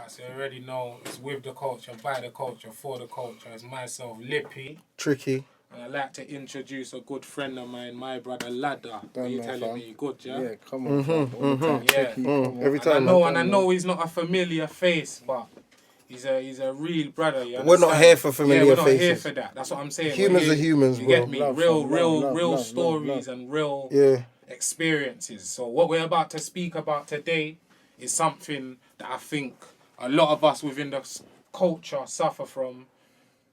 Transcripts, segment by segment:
So you already know it's with the culture, by the culture, for the culture. It's myself, Lippy. Tricky. And I'd like to introduce a good friend of mine, my brother Ladder. Are you telling fam. me you good, yeah? Yeah, come on, fam. All the time. Yeah. Tricky, come on. Every time. And I know he's not a familiar face, but he's a real brother. You We're not here for familiar faces. Yeah, we're not here for that. That's what I'm saying. Humans are humans, you bro. get me? Love, real love, stories and real experiences. So what we're about to speak about today is something that I think a lot of us within the culture suffer from,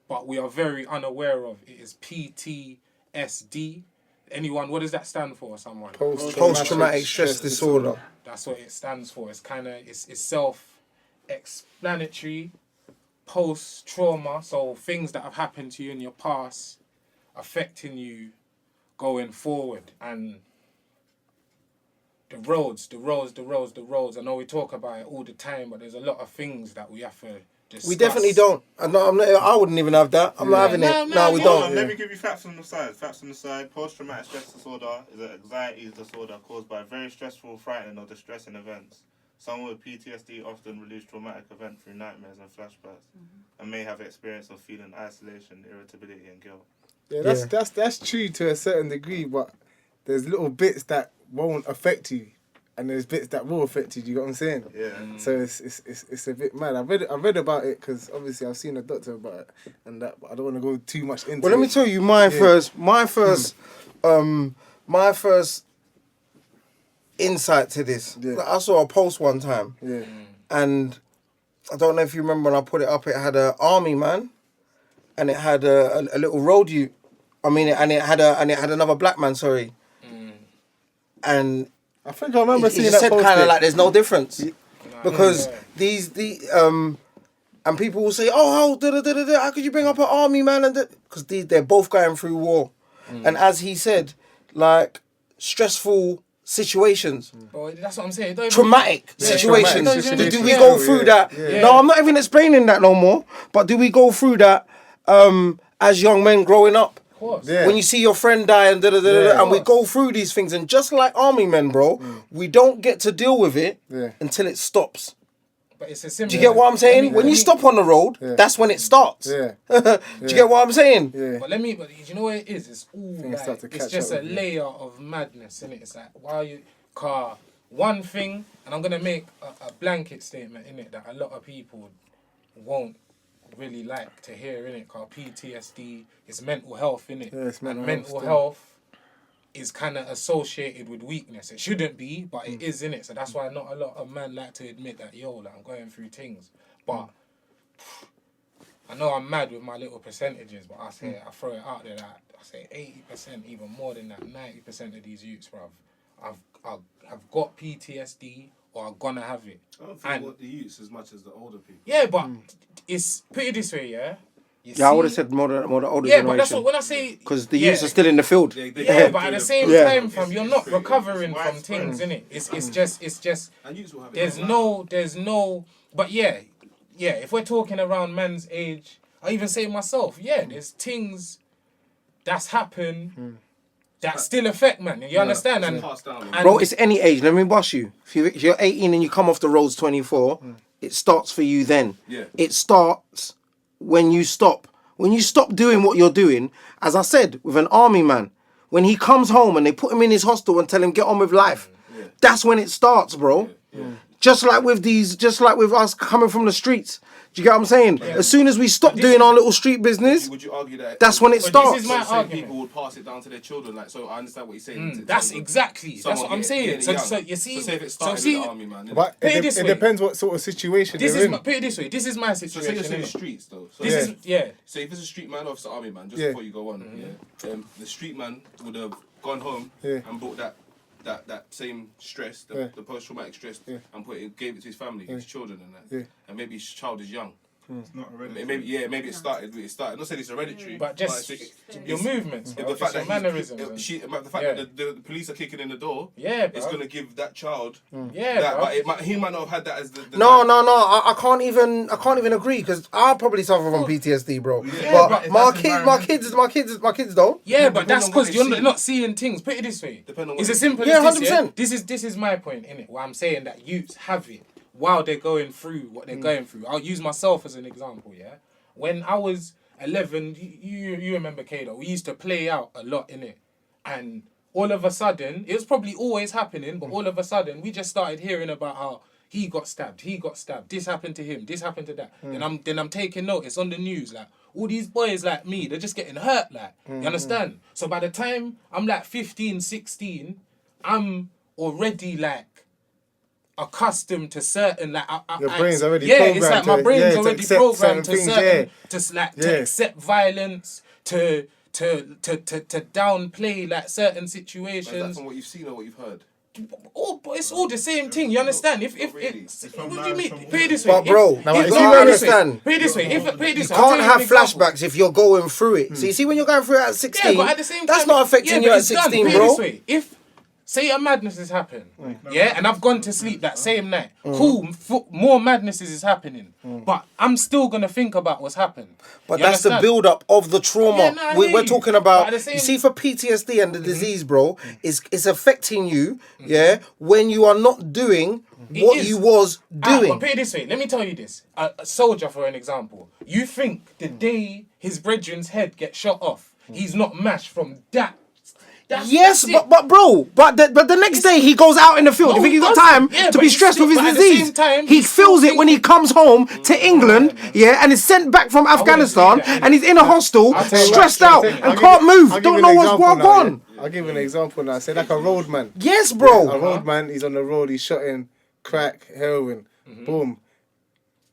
but we are very unaware of. It is PTSD. Anyone, what does that stand for, someone? Post-traumatic stress disorder. That's what it stands for. It's kind of, it's self-explanatory. Post-trauma, so things that have happened to you in your past affecting you going forward. And the roads. I know we talk about it all the time, but there's a lot of things that we have to discuss. We definitely don't. I wouldn't even have that. I'm not having it. No, we don't. Let me give you facts on the side. Post-traumatic stress disorder is an anxiety disorder caused by very stressful, frightening, or distressing events. Someone with PTSD often relieves traumatic events through nightmares and flashbacks, and may have experience of feeling isolation, irritability, and guilt. Yeah, that's true to a certain degree, but there's little bits that won't affect you, and there's bits that will affect you. Do you get what I'm saying? Yeah. So it's a bit mad. I read about it because obviously I've seen a doctor about it, and that. But I don't want to go too much into. Well, let me tell you my first insight to this. Yeah. I saw a post one time, and I don't know if you remember when I put it up. It had an army man, and it had a little road youth. And it had another black man. Sorry, and I think I remember he seeing just that said post. kind of like there's no difference because and people will say, oh, how could you bring up an army man? And because they're both going through war, and as he said, like stressful situations, that's what I'm saying. traumatic situations. traumatic Do we go through that? Yeah. No, I'm not even explaining that no more. But do we go through that as young men growing up? Yeah. When you see your friend die and and we go through these things, and just like army men, bro, we don't get to deal with it until it stops. But it's a simple. Do you get what I'm saying? When you stop on the road, that's when it starts. Yeah. Do you get what I'm saying? Yeah. But you know what it is? It's all start to it's catch just up a with you. layer of madness, innit? It's like one thing, and I'm gonna make a blanket statement in it that a lot of people won't really like to hear, innit? Called PTSD is mental health, innit? Yeah, it's mental and health mental still. health is kind of associated with weakness. It shouldn't be, but it is, innit? So that's why not a lot of men like to admit that, like, I'm going through things. But I know I'm mad with my little percentages, but I throw it out there that I say 80%, even more than that, 90% of these youths, bruv, have got PTSD or are gonna have it. I don't think what the youths as much as the older people. Yeah, but it's put it this way, yeah. I would have said more the older generation. Yeah, but that's what when I say because the youths are still in the field. Yeah, but at the same time, fam, you're not recovering from things, innit? It's just. And youths will have there's no. But yeah. If we're talking around man's age, I even say myself, there's things that's happened that still affect man. You understand? And bro, it's any age. Let me bust you. If you're 18 and you come off the roads 24, it starts for you then. Yeah. It starts when you stop. When you stop doing what you're doing, as I said, with an army man, when he comes home and they put him in his hostel and tell him get on with life, that's when it starts, bro. Just like with us coming from the streets. Do you get what I'm saying? Yeah. As soon as we stop doing our little street business, would you argue that that's when it starts. This is my argument. People would pass it down to their children. Like, so I understand what you're saying. That's what I'm saying. So you see, so say if it started with the army, man. But it depends what sort of situation put it this way. This is my situation. So say you're saying the streets, though. So So if it's a street man, officer, army man, just before you go on, the street man would have gone home and brought that same stress, the post-traumatic stress, and gave it to his family, his children, and that. And maybe his child is young. It's not hereditary. Maybe it started. I'm not saying it's hereditary, but just your movements, the fact that mannerisms. The fact that the police are kicking in the door, it's going to give that child. But he might not have had that as the. No. I can't even agree because I'll probably suffer from PTSD, bro. But my kids don't. Yeah, but that's because you're not seeing things. Put it this way. It's as simple as 100%. This is my point, innit? Where I'm saying that youths have it. while they're going through what they're going through. I'll use myself as an example, yeah? When I was 11, you remember, Kato, we used to play out a lot, innit? And all of a sudden, it was probably always happening, but all of a sudden, we just started hearing about how he got stabbed, this happened to him, this happened to that. Then I'm taking notice on the news, like, all these boys like me, they're just getting hurt, like, you understand? So by the time I'm like 15, 16, I'm already like accustomed to certain your brain's already programmed. programmed. It's like my brain's already programmed to certain to accept violence, to downplay like certain situations. Is that from what you've seen or what you've heard? But it's all the same thing. You understand? If what do you mean? Put it this way. But bro, you Put gotta understand. Put it this way. You can't have flashbacks if you're going through it. So you see when you're going through it at 16, but at the same that's time, not affecting you at 16, Put it bro. this way. If say a madness has happened, and I've gone to sleep that same night. Cool, more madnesses is happening, but I'm still gonna think about what's happened. But that's the build-up of the trauma. We're talking about. You see, for PTSD and the disease, bro, it's affecting you. Yeah, when you are not doing what you was doing. But put it this way. Let me tell you this. A soldier, for an example. You think the day his brethren's head gets shot off, he's not mashed from that. Yes, but the next day he goes out in the field. You think he's got time to be stressed with his disease? He feels it when he comes home to England, and is sent back from Afghanistan, and he's in a hostel, stressed out, and can't move, don't know what's going on. I'll give you an example now. Say like a roadman. Yes, bro. A roadman, he's on the road, he's shotting crack, heroin, boom.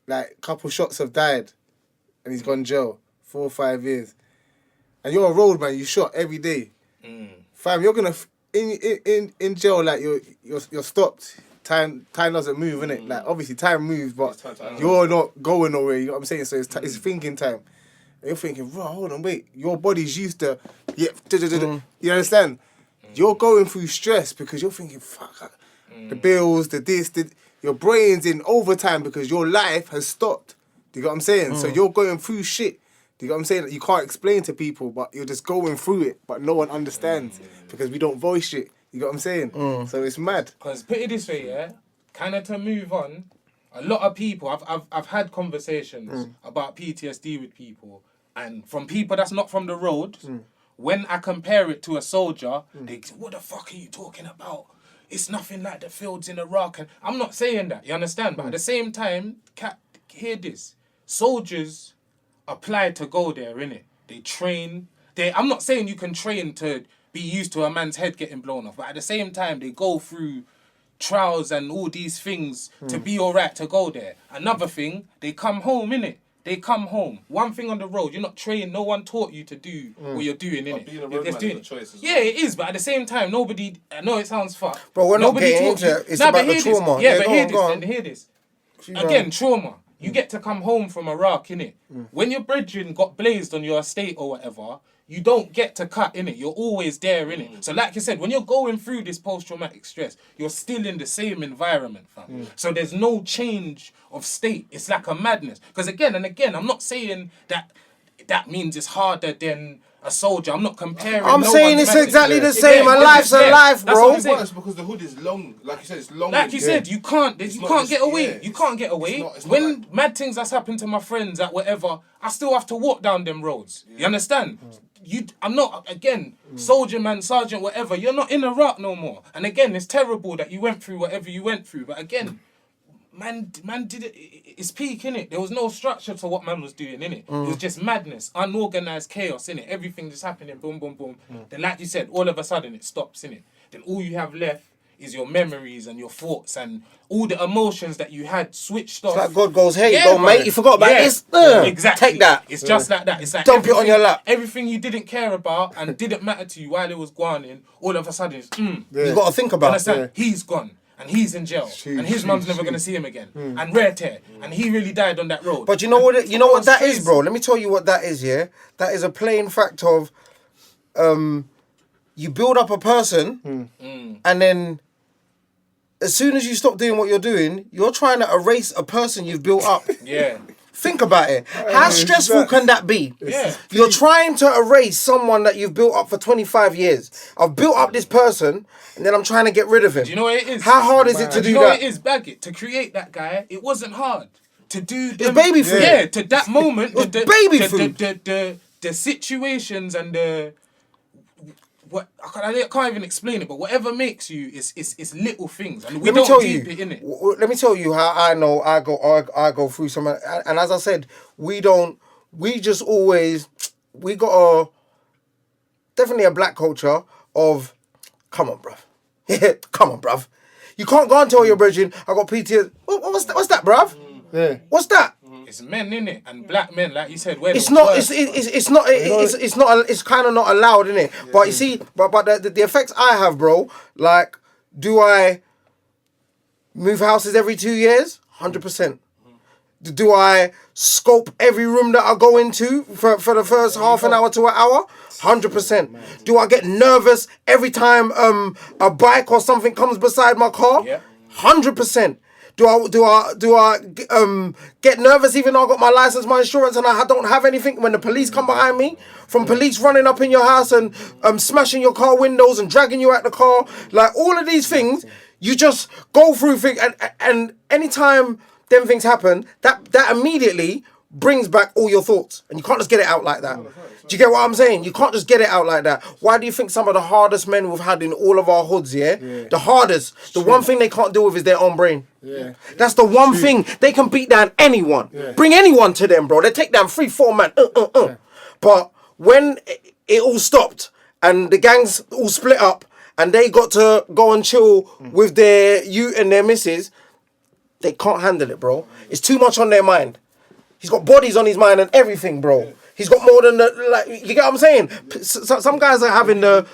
Like couple shots have died, and he's gone jail 4 or 5 years. And you're a roadman, you shot every day. Fam, you're gonna in jail like you're stopped. Time doesn't move, innit? Like obviously time moves, but you're not going nowhere. You know what I'm saying? So it's thinking time. And you're thinking, bro, hold on, wait. Your body's used to, you understand? You're going through stress because you're thinking, fuck, the bills, your brain's in overtime because your life has stopped. Do you get what I'm saying? So you're going through shit. Do you get what I'm saying? You can't explain to people, but you're just going through it, but no one understands because we don't voice it. You get what I'm saying? So it's mad. Because put it this way, kind of to move on, a lot of people, I've had conversations about PTSD with people, and from people that's not from the road, when I compare it to a soldier, they say, what the fuck are you talking about? It's nothing like the fields in Iraq. And I'm not saying that, you understand? But at the same time, hear this. Soldiers apply to go there, innit? They train. I'm not saying you can train to be used to a man's head getting blown off, but at the same time, they go through trials and all these things to be alright to go there. Another thing, they come home, innit? They come home. One thing on the road, you're not trained. No one taught you to do what you're doing, innit? Being a roadman is a choice as well. Yeah, it is, but at the same time, nobody. I know it sounds fucked. Bro, we're not getting into it. It's about the trauma. Yeah, but hear this. Again, trauma. You get to come home from Iraq, innit? When your brethren got blazed on your estate or whatever, you don't get to cut, innit? You're always there, innit? So like you said, when you're going through this post-traumatic stress, you're still in the same environment, fam. So there's no change of state. It's like a madness. Because again and again, I'm not saying that means it's harder than a soldier. I'm not comparing. I'm saying it's exactly the same. A life's a life, bro. It's worse because the hood is long. Like you said, it's long. Like you said, you can't get away. You can't get away. When mad things that's happened to my friends at whatever, I still have to walk down them roads. You understand? I'm not, again, soldier man, sergeant, whatever. You're not in Iraq no more. And again, it's terrible that you went through whatever you went through. But again, man did it. It's peak, innit? There was no structure to what man was doing, innit? It was just madness, unorganized chaos, innit? Everything just happening, boom, boom, boom. Then, like you said, all of a sudden it stops, innit? Then all you have left is your memories and your thoughts and all the emotions that you had switched off. It's like God goes, hey, mate, you forgot about this. Exactly. Take that. It's just like that. It's like dump it on your lap. Everything you didn't care about and didn't matter to you while it was going, all of a sudden it's you got to think about it. He's gone. And he's in jail, and his mum's never gonna see him again. And rare tear, and he really died on that road. But you know what? You know what that is, bro. Let me tell you what that is. Yeah, that is a plain fact of, you build up a person, and then, as soon as you stop doing what you're doing, you're trying to erase a person you've built up. Think about it. How stressful can that be? Yeah. You're trying to erase someone that you've built up for 25 years. I've built up this person, and then I'm trying to get rid of him. Do you know what it is? How hard is it to do that? You know what it is, bag it. To create that guy, it wasn't hard. To do It's baby food. Yeah, to that moment. Baby food. The situations and the... I can't even explain it, but whatever makes you is little things, and we don't deep it in it. Let me tell you how I know I go through some, and as I said, we got definitely a black culture of, come on, bruv, come on, bruv, you can't go and tell your brethren I got PTSD. What's that, bruv? Yeah. What's that? It's men, innit? And black men, like you said, It's kind of not allowed, innit? Yeah. But you see, but the effects I have, bro, like, do I move houses every 2 years? 100%. Do I scope every room that I go into for the first half an hour to an hour? 100%. Do I get nervous every time a bike or something comes beside my car? Yeah. 100%. Do I get nervous even though I got my license, my insurance, and I don't have anything when the police come behind me? From police running up in your house and smashing your car windows and dragging you out the car, like all of these things, you just go through things, and anytime them things happen, that immediately brings back all your thoughts, and you can't just get it out like that. Do you get what I'm saying? You can't just get it out like that. Why do you think some of the hardest men we've had in all of our hoods, yeah? The hardest, the one thing they can't deal with is their own brain. Yeah. That's the one thing. They can beat down anyone. Yeah. Bring anyone to them, bro. They take down 3-4 man. Yeah. But when it all stopped and the gangs all split up and they got to go and chill with their youth and their missus, they can't handle it, bro. It's too much on their mind. He's got bodies on his mind and everything, bro. He's got more than you get what I'm saying? Some guys are having the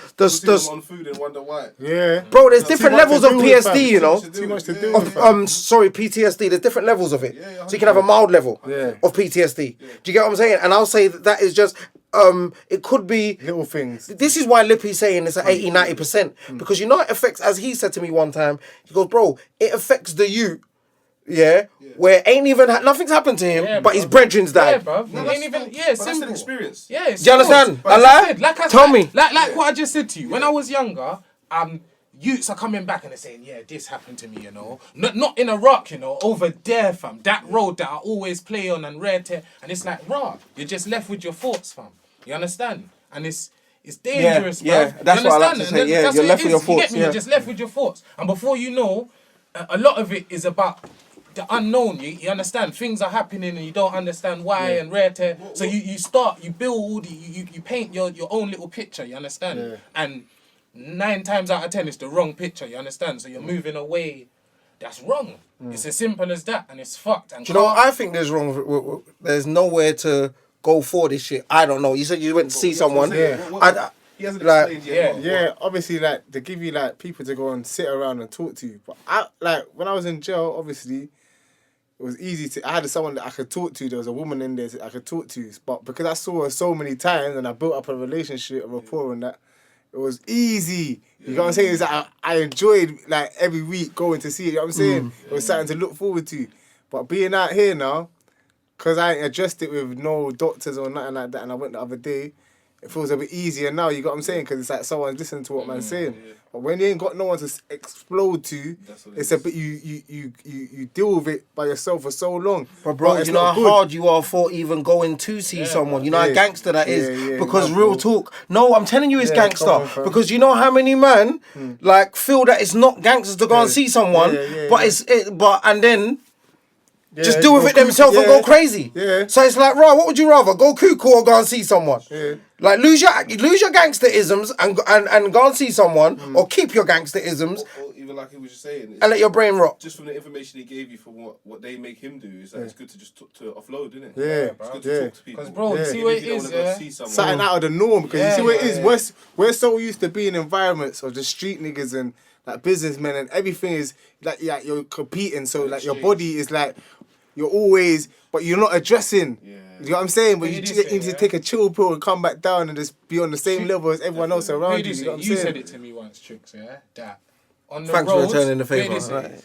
on food and wonder why. Yeah. Bro, there's different levels of PSD, you know. Too much to do. Sorry, PTSD. There's different levels of it. So you can have a mild level of PTSD. Do you get what I'm saying? And I'll say that is just it could be little things. This is why Lippy's saying it's at 80-90%. Because you know it affects, as he said to me one time, he goes, bro, it affects the youth. Yeah, where ain't even nothing's happened to him, but his brethren's died. Yeah, bro. Ain't even. Yeah, But simple. that's an experience. Yeah, it's Do you understand? But Tell me. Like what I just said to you. When I was younger, youths are coming back and they're saying, yeah, this happened to me, you know. Not in Iraq, you know, over there, fam. That road that I always play on and red tear. And it's like, rah, you're just left with your thoughts, fam. You understand? And it's dangerous, bro. Yeah, that's what I like to say. Yeah, you're left with your thoughts. You get me? You're just left with your thoughts. And before you know, a lot of it is about the unknown. You understand? Things are happening and you don't understand why and rare tear. So you build, you paint your own little picture, you understand? Yeah. And 9 times out of 10 it's the wrong picture, you understand? So you're moving away. That's wrong. It's as simple as that, and it's fucked. And do you know what I think there's wrong? There's nowhere to go for this shit. I don't know. You said you went to see someone. Yeah. He hasn't like, explained yet. Yeah, obviously, like, they give you, like, people to go and sit around and talk to you. But, when I was in jail, obviously, it was easy I had someone that I could talk to. There was a woman in there that I could talk to. But because I saw her so many times and I built up a relationship, a rapport and that, it was easy. You know what I'm saying? It's like I enjoyed, like, every week going to see it. You know what I'm saying? It was something to look forward to. But being out here now, because I ain't addressed it with no doctors or nothing like that, and I went the other day, it feels a bit easier now, you got what I'm saying? Because it's like someone's listening to what man's saying. Yeah. But when you ain't got no one to explode to, it's a bit, you deal with it by yourself for so long. But bro, you know how hard you are for even going to see someone. You know how gangster that is. Because real talk, no, I'm telling you it's gangster. Because you know how many man like feel that it's not gangsters to go and see someone, but and then just deal with it themselves and go crazy. Yeah. So it's like, right, what would you rather? Go cuckoo or go and see someone? Yeah. Like lose your gangster-isms and go and see someone, or keep your gangster-isms. Or even like he was just saying, and let your brain rot. Just from the information he gave you from what they make him do, is that it's good to just to offload, isn't it? Yeah, it's good to talk to people. Because bro, you see what it is, something out of the norm. Because you see what it is. We're so used to being in environments of the street niggas and like businessmen, and everything is like you're competing. So like your body is like. You're always, but you're not addressing. Yeah. You know what I'm saying? But you need to take a chill pill and come back down and just be on the same level as everyone else around you. You know what I'm saying? You said it to me once, Tricks, yeah? That on the Thanks roads... for returning the favour.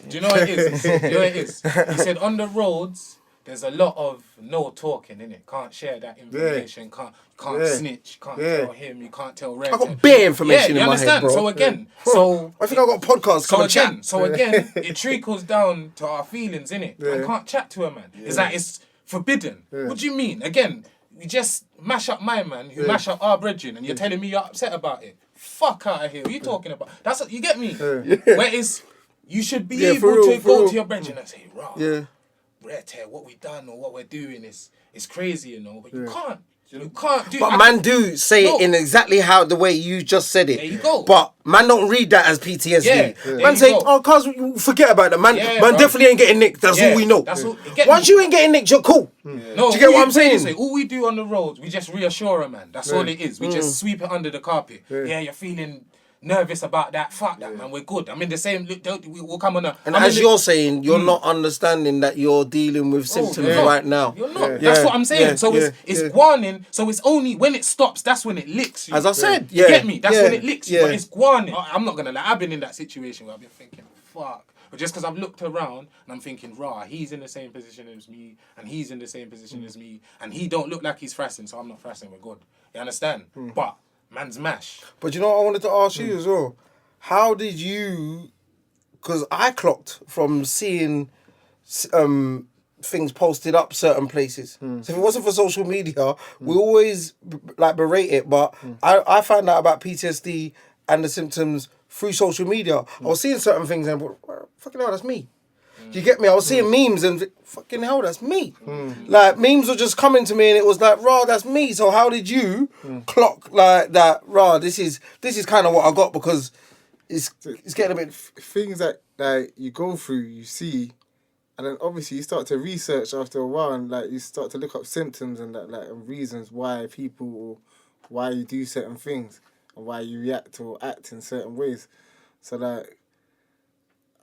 Do you know what it is? You know what it is? He said on the roads, there's a lot of no talking in it. Can't share that information. Can't snitch. Can't tell him. You can't tell Red. I got bare information in my head, bro. So again, I think I got a podcast. So again, it trickles down to our feelings, innit? I can't chat to a man. It's like it's forbidden. What do you mean? Again, you just mash up my man, who mash up our brethren, and you're telling me you're upset about it. Fuck out of here. What are you talking about? That's what, you get me? Whereas you should be able to go to your brethren and say, "Raw, Red here, what we done or what we're doing is crazy, you know." But you can't. You can't do. But man do say it in exactly how the way you just said it. There you go. But man don't read that as PTSD. Man say, go. "Oh, cause forget about it. Man, man definitely ain't getting nicked. That's all we know. That's all, once you ain't getting nicked, you're cool. No, do you get what I'm saying? All we do on the roads, we just reassure a man. That's all it is. We just sweep it under the carpet. Yeah, you're feeling nervous about that. Fuck that, man. We're good. I'm in the same. We'll come on. And as you're saying, you're not understanding that you're dealing with symptoms right now. You're not. That's what I'm saying. So it's warning. So it's only when it stops. That's when it licks you. As I said, You get me? That's when it licks you. But it's warning. I'm not gonna lie. I've been in that situation where I've been thinking, fuck. But just because I've looked around and I'm thinking, rah, he's in the same position as me, and he's in the same position as me, and he don't look like he's frassing, so I'm not frassing. We're good. You understand? But man's mash. But you know what I wanted to ask you as well? How did you... Because I clocked from seeing things posted up certain places. So if it wasn't for social media, we always like berate it, but I found out about PTSD and the symptoms through social media. I was seeing certain things and fucking hell, that's me. Do you get me? I was seeing memes and fucking hell, that's me. Like memes were just coming to me and it was like, rah, that's me. So how did you clock like that? Rah, this is kind of what I got, because it's getting a bit things that you go through, you see, and then obviously you start to research after a while, and like you start to look up symptoms and that, like, and reasons why why you do certain things and why you react or act in certain ways. So like,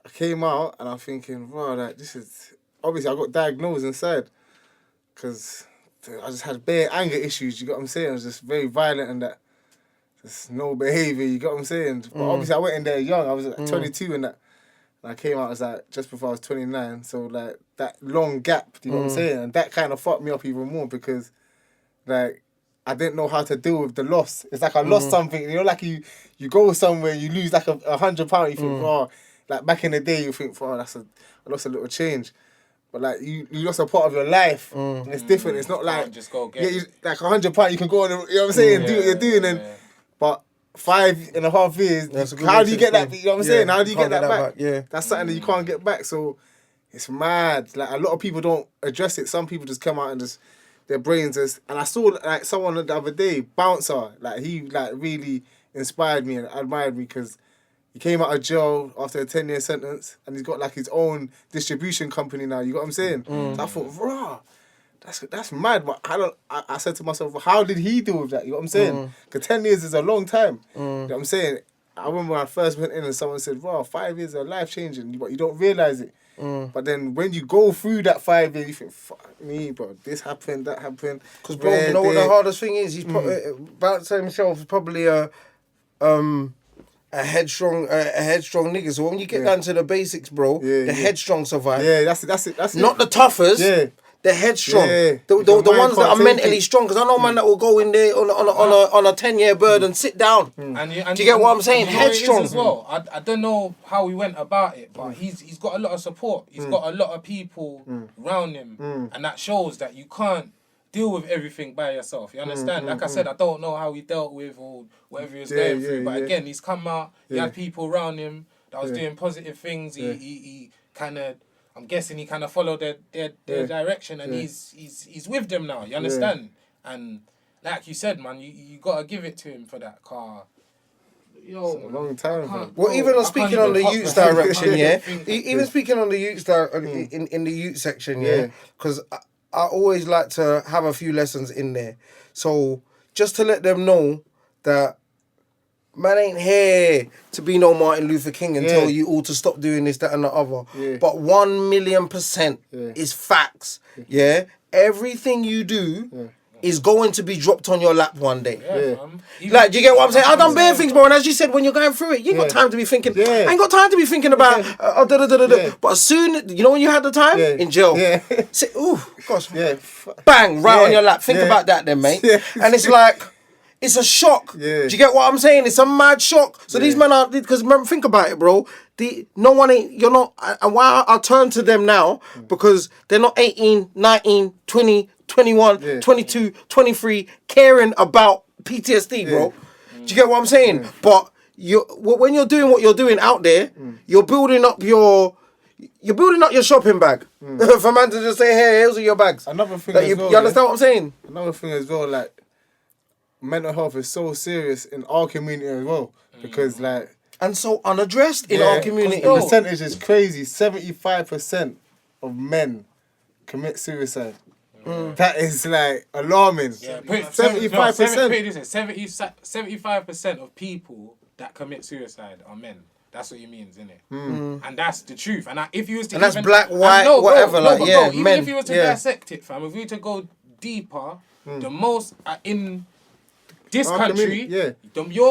I came out and I'm thinking, wow, like this is... Obviously, I got diagnosed inside because I just had bare anger issues, you got what I'm saying? I was just very violent and that. Just no behaviour, you got what I'm saying? But obviously, I went in there young. I was like 22 and that. And I came out as like just before I was 29. So like that long gap, you know what I'm saying? And that kind of fucked me up even more because like I didn't know how to deal with the loss. It's like I lost something. You know, like you go somewhere, you lose like £100. You think, oh, like back in the day, you think, oh, I lost a little change. But like you lost a part of your life, and it's different. It's not like just go get like £100. You can go on, you know what I'm saying, do what you're doing, and but 5.5 years, how do you get that? You know what I'm saying? How do you get that back? Yeah, that's something that you can't get back. So it's mad. Like a lot of people don't address it. Some people just come out and just their brains just. And I saw like someone the other day, Bouncer. Like he like really inspired me and admired me because he came out of jail after a 10-year sentence and he's got like his own distribution company now. You got what I'm saying? So I thought, rah, that's mad. But I said to myself, well, how did he deal with that? You know what I'm saying? Because 10 years is a long time. You know what I'm saying? I remember when I first went in and someone said, rah, 5 years are life changing, but you don't realise it. But then when you go through that 5 years, you think, fuck me, bro, this happened, that happened. Because, bro, you know what the hardest thing is? He's Bouncer himself is probably a headstrong nigga. So when you get down to the basics, bro, the headstrong survive. Yeah, that's it. Not the toughest. Yeah. The headstrong. Yeah. The ones that are mentally strong. Because I know man that will go in there on a 10-year bird and sit down. And do you get what I'm saying? Headstrong as well. I don't know how he went about it, but he's got a lot of support. He's got a lot of people around him, and that shows that you can't deal with everything by yourself. You understand? Like I said, I don't know how he dealt with or whatever he was going through, but again, he's come out. He had people around him that was doing positive things. He kind of, I'm guessing he kind of followed their direction, and he's with them now. You understand? And like you said, man, you gotta give it to him for that car. Yo, it's a long time. Well, even on speaking on the youth direction, even speaking on the youth in the youth section, because I always like to have a few lessons in there. So just to let them know that man ain't here to be no Martin Luther King and tell you all to stop doing this, that and the other. But 1,000,000% is facts. Everything you do is going to be dropped on your lap one day. Yeah. Like, do you get what I'm saying? I've done bare things, bro, and as you said, when you're going through it, you ain't got time to be thinking. I ain't got time to be thinking about. But as soon, you know, when you had the time in jail, say, ooh, gosh, bang, right on your lap. Think about that, then, mate. And it's like, it's a shock. Do you get what I'm saying? It's a mad shock. So these men are, because remember, think about it, bro. No one ain't, you're not, and why I turn to them now, because they're not 18, 19, 20, 21, 22, 23, caring about PTSD, bro. Do you get what I'm saying? But when you're doing what you're doing out there, you're building up your shopping bag. For a man to just say, hey, here's your bags. Another thing you understand what I'm saying? Another thing as well, like, mental health is so serious in our community as well. Because, like... And so unaddressed in our community. The percentage is crazy. 75% of men commit suicide. That is, like, alarming. 75%. 75% of people that commit suicide are men. That's what he means, isn't it? And that's the truth. And if you was to... And that's black, white, whatever. Even men. if you was to dissect it, fam, if we were to go deeper, the most... in this country, you're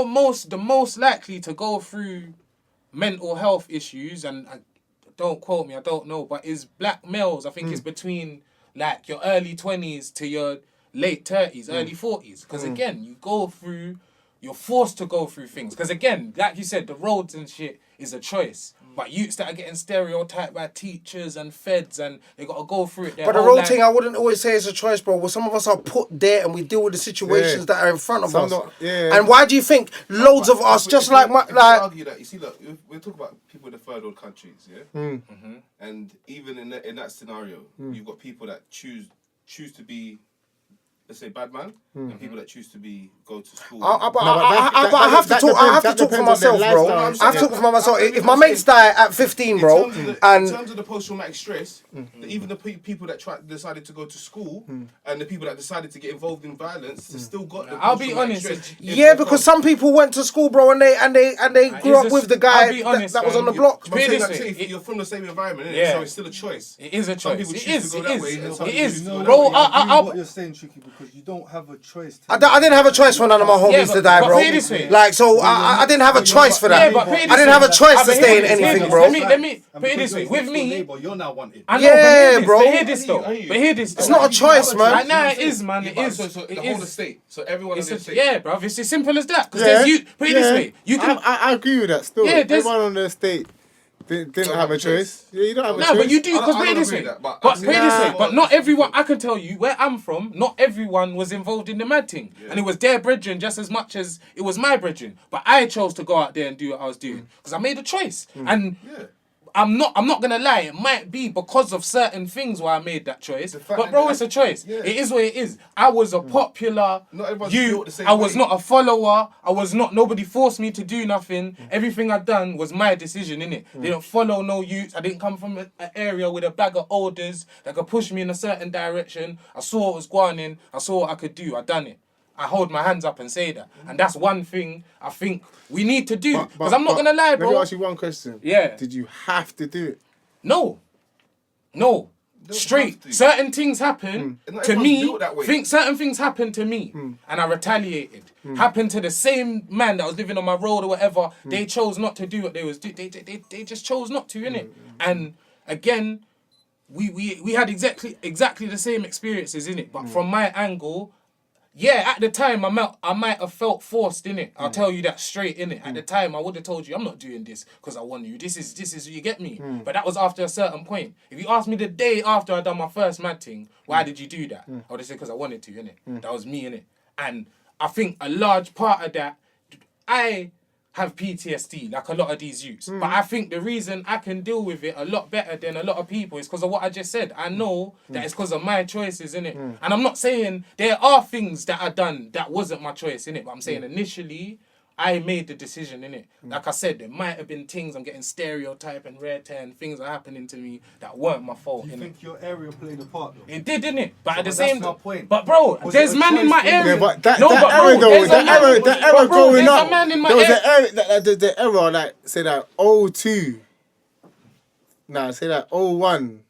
the most likely to go through mental health issues, and don't quote me, I don't know, but is black males. I think it's between like your early 20s to your late 30s, early 40s. Because again, you're forced to go through things. Because again, like you said, the roads and shit is a choice. But youths that are getting stereotyped by teachers and feds, and they got to go through it. But the road thing, I wouldn't always say it's a choice, bro. Well, some of us are put there and we deal with the situations that are in front of us. And why do you think loads of us, just like... argue that, you see, look, we're talking about people in the third world countries, yeah? And even in that scenario, you've got people that choose to be... let's say bad man, and people that choose to go to school. I have to talk for myself, bro. I have to talk for myself. If my mates die at 15, bro, in terms of the post-traumatic stress, even the people that decided to go to school and the people that decided to get involved in violence, still got the I'll be honest. Yeah, because some people went to school, bro, and they grew up with the guy that was on the block. You're from the same environment, innit? So it's still a choice. It is a choice. It is. Bro, what you're saying, Tricky, because you don't have a choice. I didn't have a choice for none of my homies to die, bro. Like, so I didn't have a choice for that. I didn't have a choice to stay in anything, bro. Let me put it this way. With me, you're now wanted. Yeah, bro. But hear this though. It's not a choice, man. Right now it is, man. It is. So the whole estate. So everyone in the estate. Yeah, bro. It's as simple as that. Because there's you. Put it this way. You can. I agree with that still. Yeah, everyone on the estate didn't have a choice. Yeah, you don't have a choice. No, but you do, because put it this way. But put it this way. But not everyone, I can tell you, where I'm from, not everyone was involved in the mad thing. And it was their brethren just as much as it was my brethren. But I chose to go out there and do what I was doing. Because I made a choice. And I'm not gonna lie, it might be because of certain things why I made that choice. But bro, it's a choice. It is what it is. I was a popular I was not a follower. Nobody forced me to do nothing. Everything I done was my decision, innit? They don't follow no youths. I didn't come from an area with a bag of orders that could push me in a certain direction. I saw what was going in. I saw what I could do. I done it. I hold my hands up and say that. And that's one thing I think we need to do. Because I'm not going to lie, bro. Let me ask you one question. Yeah. Did you have to do it? No. Straight. Certain things happen to me. Certain things happened to me. And I retaliated. Happened to the same man that was living on my road or whatever. They chose not to do what they was doing. They just chose not to, innit? And again, we had exactly the same experiences, innit? But from my angle... Yeah, at the time I might have felt forced, innit? I'll tell you that straight, innit? At the time I would have told you I'm not doing this because I want you. This is you get me. But that was after a certain point. If you asked me the day after I done my first mad thing, why did you do that? I would have said because I wanted to, innit? That was me, innit? And I think a large part of that, I have PTSD like a lot of these youths. But I think the reason I can deal with it a lot better than a lot of people is because of what I just said. I know that it's because of my choices, innit? And I'm not saying there are things that are done that wasn't my choice, innit? But I'm saying initially, I made the decision, innit? Like I said, there might have been things I'm getting stereotyped and rare and things are happening to me that weren't my fault, innit? You think your area played a part, though? It did, innit? But at the same time... point. But bro, there's man in my area. Yeah, but that era growing up, there was the era, like, say that 02. Nah, say that 01,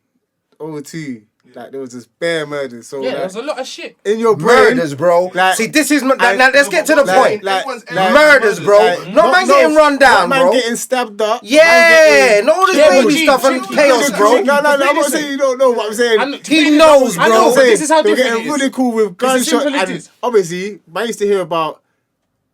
02. Like there was just bare murders. So Yeah, like, there's a lot of shit. in your brain, Murders, bro. Like, See, this is... let's get to the point. like, Murders, bro. Not man getting run down, man bro. getting stabbed up. Yeah, no, all this Yeah, baby but stuff and G, chaos, bro. No, I'm not saying you don't know what I'm saying. He knows, I know, bro. but this is how They're different getting it is. really cool with This is gunshots. simple it And is. obviously, I used to hear about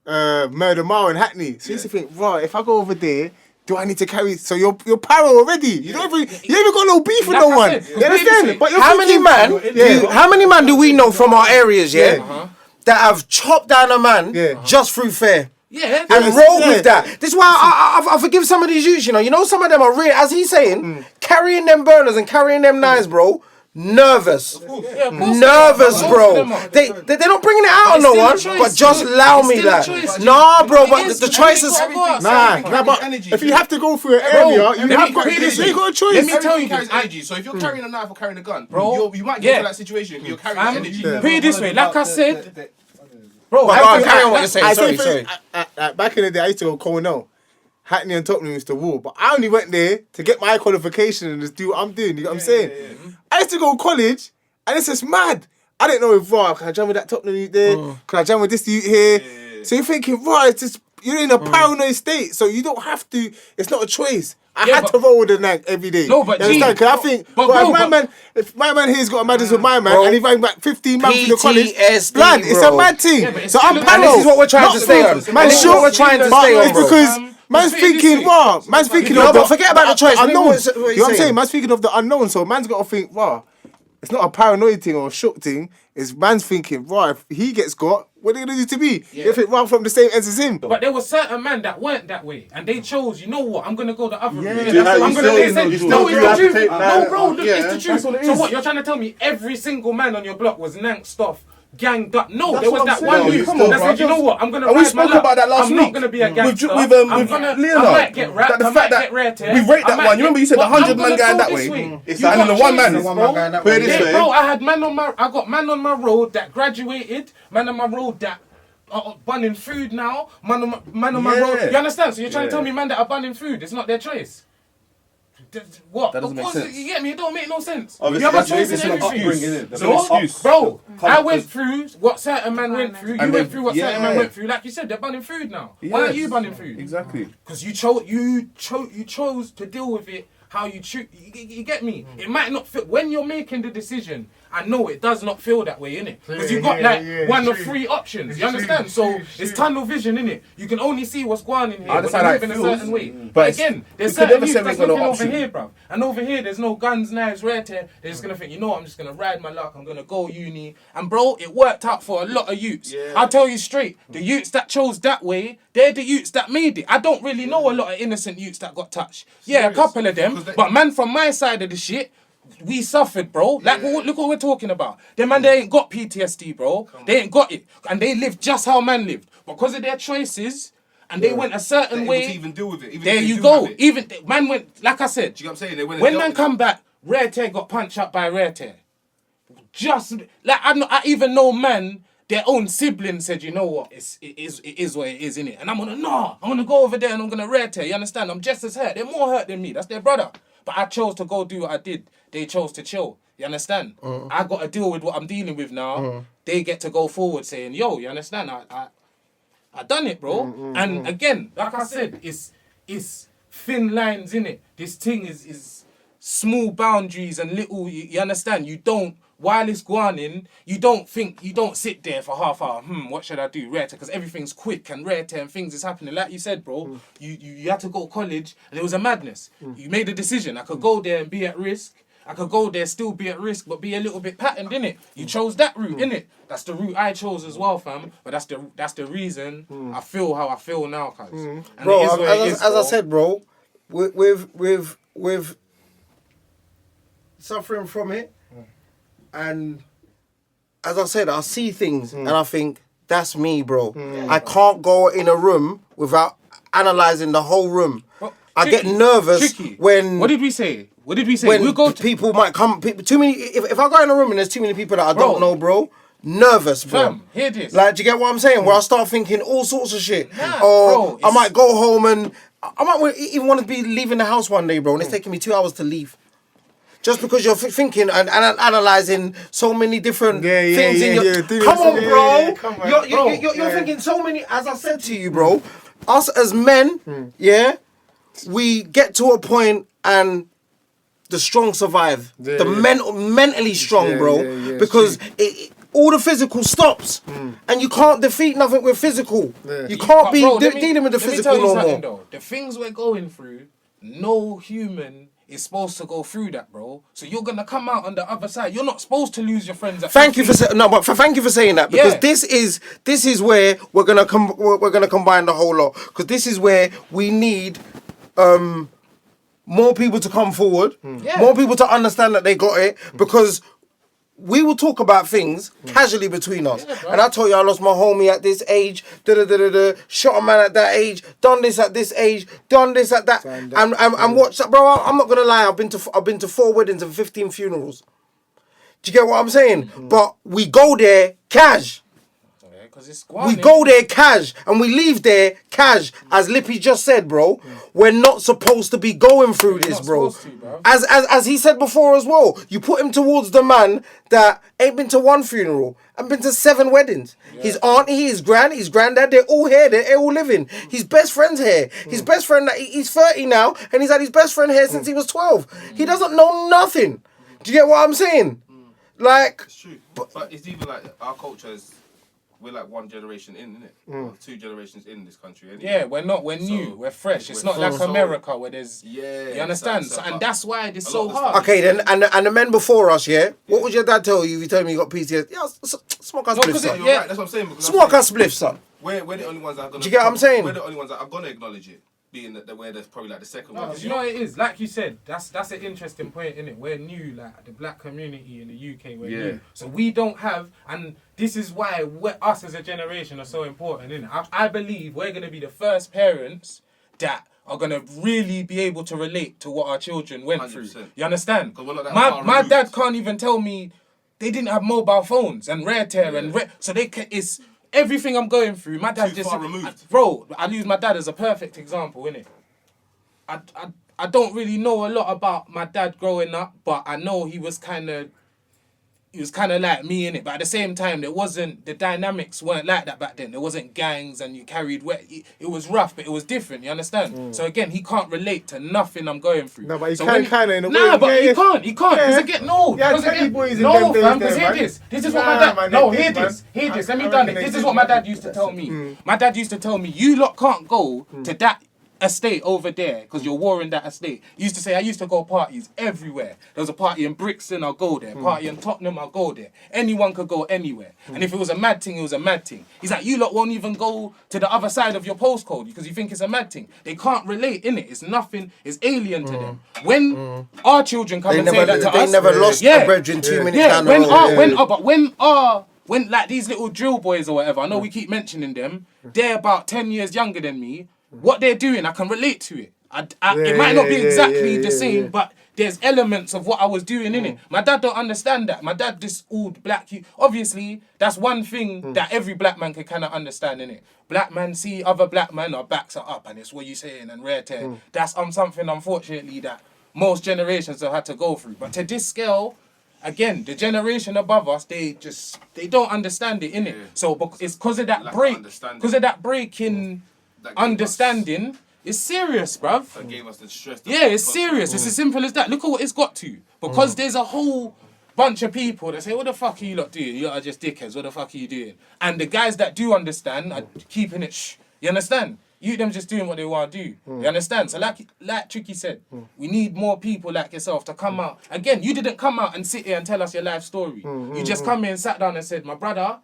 Murder Mile and Hackney. So I used to think, right, if I go over there, do I need to carry? So you're paro already. You don't even got no beef with Like no I one. said, You understand? But you're How many thinking- man do we know from our areas, Yeah. that have chopped down a man just through fair? Yeah, And Yes, roll yeah. with that. This is why I forgive some of these youths, you know. You know, some of them are real, as he's saying, carrying them burners and carrying them knives, bro. Nervous. Yeah, of course Nervous, they are. Most bro. of them are. They're not bringing it out on It's no still a one, choice. but just allow It's me still a that. choice. Nah, bro, It but is, the man. choice is... Everything got to go Nah, outside. nah, but energy. if you have to go through an Bro, area, let you me have got put it this you way. got a choice. Let me tell Everything you carries this. energy. So if you're carrying a knife or carrying a gun, Bro, you might get yeah. into that situation. But you're carrying energy. Put it this way, like I said, bro, But go on, carry on what you're saying. I Sorry, say sorry. back in the day, I used to go Cornell. Hackney and Tottenham used to war, but I only went there to get my qualification and just do what I'm doing. You know what I'm saying? I used to go to college, and it's just mad. I didn't know if can I jam with that Tottenham youth there? Can I jam with this youth here? So you're thinking, it's just you're in a paranoid state, so you don't have to. It's not a choice. I had to roll with the nag every day. No, but you understand? Because I think, if my man here's got a madness with my man, and he rang back 15 man from the college, PTSD, blood, it's a bro. mad thing. Yeah, but it's So I'm still- paranoid. And this is what we're trying to stay on. Man, And this is what we're trying to stay on, it's bro. because man's Let's put it this thinking, way. man's thinking No, of but forget about the choice. Let me unknown. what you're You know what I'm saying. saying? Man's thinking of the unknown, so man's got to think, it's not a paranoid thing or a shook thing. It's man's thinking, if he gets got, what are they going to do to me? If it run from the same ends as him. But there were certain men that weren't that way, and they chose. You know what? I'm gonna go the other route. Yeah, I'm you gonna. still- They said, you still no, do it's have the to truth. take No, that. bro, look, Yeah, it's the that's truth. what it So is. what? You're trying to tell me every single man on your block was nanked off, ganged up? No, That's there was what that I'm one saying. dude Come that on, said, you bro. know what? I'm gonna. And we ride my spoke luck. about that last I'm week. not gonna be a With gangster. Leonard. I might get rapped. The I fact might that get ratted. we rate that I might one. You remember you said the but I'm 100 man gonna going go that this way. You And got then the one man. choices, One bro. man going that Put it way. this Yeah, way. bro, I got man on my road that graduated, man on my road that bunning food now, man on my road. You understand? So you're trying to tell me man that are bunning food, it's not their choice. What? That doesn't Of make course, sense. you get me? It don't make no sense. Obviously, you have a that's choice maybe in it's an everything. upbringing, innit? That's an excuse. Bro, I went Because- through what certain man went through. You And went then- through what certain man yeah. went through. Like you said, they're bunning food now. Why are you bunning food? Exactly. Because you chose to deal with it how you choose. You get me? It might not fit when you're making the decision. I know it does not feel that way, innit? Because you've got one of three options. You understand? So it's tunnel vision, innit? You can only see what's going on in here. I when understand you're how it moving a feels. certain way. But But it's- again, there's we could certain never youth say that's we've got no looking over option. here, bruv. And over here, there's no guns, knives, rare tear. They're just gonna think, you know what? I'm just gonna ride my luck. I'm gonna go uni. And bro, it worked out for a lot of youths. Yeah. I'll tell you straight. The youths that chose that way, they're the youths that made it. I don't really know a lot of innocent youths that got touched. Yeah, a couple of them. But man, from my side of the shit, we suffered, bro. Like, look what we're talking about. Them man, they ain't got PTSD, bro. They ain't got it. And they lived just how man lived. Because of their choices, and they went a certain They're way. able to even deal with it. Even There if they you do go. have it. Even man went, like I said, Do you know what I'm saying? They went and when dealt man with come back, Rare Tear got punched up by Rare Tear. Just like I even know man, their own sibling said, you know what, it is what it is, innit? And I'm gonna go over there and I'm gonna Rare Tear. You understand? I'm just as hurt. They're more hurt than me. That's their brother. But I chose to go do what I did. They chose to chill. You understand? I got to deal with what I'm dealing with now. They get to go forward saying, yo, you understand? I done it, bro. And again, like I said, it's thin lines, innit? This thing is small boundaries and little, you understand? You don't, while it's going in, you don't sit there for half hour, what should I do? Rare Tear, because everything's quick and Rare Tear and things is happening. Like you said, bro, you had to go to college and it was a madness. You made a decision. I could go there and be at risk. I could go there, still be at risk, but be a little bit patterned, innit? You chose that route, innit? That's the route I chose as well, fam. But that's the reason I feel how I feel now, cuz. And Bro, it is what it is, as I bro. said, bro, with suffering from it, and as I said, I see things and I think that's me, bro. I can't go in a room without analyzing the whole room. Well, I get tricky, nervous tricky. when What did we say? when We'll go to people might come. Too many. If I go in a room and there's too many people that I Bro. don't know, bro, nervous, bro. fam. Hear this. Like, do you get what I'm saying? Where I start thinking all sorts of shit. Nah, Or bro, I might go home and I might even want to be leaving the house one day, bro, and it's taking me 2 hours to leave. just because you're thinking and analysing so many different things in your... Yeah. Come on, bro. Yeah, come on. You're thinking so many... As I said to you, bro, us as men, we get to a point and the strong survive. Yeah, the mentally strong, bro. Because all the physical stops. And you can't defeat nothing with physical. Yeah. You can't be Bro, dealing with the physical no more. Though. The things we're going through, no human is supposed to go through that, bro. So you're gonna come out on the other side. You're not supposed to lose your friends. Thank you for saying that, because this is where we're gonna combine the whole lot, because this is where we need more people to come forward, more people to understand that they got it, because we will talk about things casually between us. And I told you I lost my homie at this age, shot a man at that age, done this at this age, done this at that. And watch that, bro. I'm not gonna lie, I've been to 4 weddings and 15 funerals. Do you get what I'm saying? But we go there cash. We go there cash and we leave there cash. As Lippy just said, bro, we're not supposed to be going through this, bro. As he said before as well, you put him towards the man that ain't been to 1 funeral and been to 7 weddings. His auntie, his granddad, they're all here, they're all living. His best friend's here. His best friend, he's 30 now, and he's had his best friend here since he was 12. He doesn't know nothing. Do you get what I'm saying? Like, it's true. But it's even like our culture is. We're like 1 generation in, innit? Or 2 generations in this country. Anyway. Yeah, we're new, we're fresh. It's not like America where there's... you understand? And that's why it's so hard. Okay, then, and the men before us, what would your dad tell you if he told me you got PTSD? Yeah, smoke us spliffs, son. You're right, that's what I'm saying. Smoke us spliffs, son. We're the only ones that are going to... Do you get what I'm saying? We're the only ones that are going to acknowledge it, being that where there's probably like the second one. You know what it is? Like you said, that's an interesting point, innit? We're new, like the black community in the UK, we're new. So we don't have... And this is why us as a generation are so important, innit? I believe we're going to be the first parents that are going to really be able to relate to what our children went 100%. Through. You understand? My dad can't even tell me they didn't have mobile phones and rare tear and so it's everything I'm going through. My dad just removed. Bro, I use my dad as a perfect example, innit? I don't really know a lot about my dad growing up, but I know he was kind of like me, innit? But at the same time, the dynamics weren't like that back then. There wasn't gangs and you carried it was rough, but it was different, you understand? So again, he can't relate to nothing I'm going through. No, but he can kind of in a way. Nah, but he can't. Because again, no. Yeah, fam, because hear this. This is what my dad... No, hear this. Let me done it. This is what my dad used to tell me. My dad used to tell me, you lot can't go to that estate over there because you're warring that estate. He used to say, I used to go parties everywhere. There was a party in Brixton, I'll go there. Party in Tottenham, I'll go there. Anyone could go anywhere. And if it was a mad thing, it was a mad thing. He's like, you lot won't even go to the other side of your postcode because you think it's a mad thing. They can't relate, innit? It's nothing, it's alien to them. When our children come and say that to us... They never lost a brethren 2 minutes down the road. When like these little drill boys or whatever, I know we keep mentioning them, they're about 10 years younger than me. What they're doing, I can relate to it. It might not be exactly the same, but there's elements of what I was doing in it. My dad don't understand that. My dad, this old black... Obviously, that's one thing that every black man can kind of understand in it. Black man see other black men, our backs are up, and it's what you saying, and rare tear. That's something, unfortunately, that most generations have had to go through. But to this scale... Again, the generation above us, they don't understand it, innit? So it's because of that break in understanding, it's serious, bruv. That gave us the stress. It's serious. It's as simple as that. Look at what it's got to. Because there's a whole bunch of people that say, what the fuck are you lot doing? You lot are just dickheads. What the fuck are you doing? And the guys that do understand are keeping it shh. You understand? You them just doing what they want to do. You understand? So like Tricky said, we need more people like yourself to come out. Again, you didn't come out and sit here and tell us your life story. You just come here and sat down and said, my brother,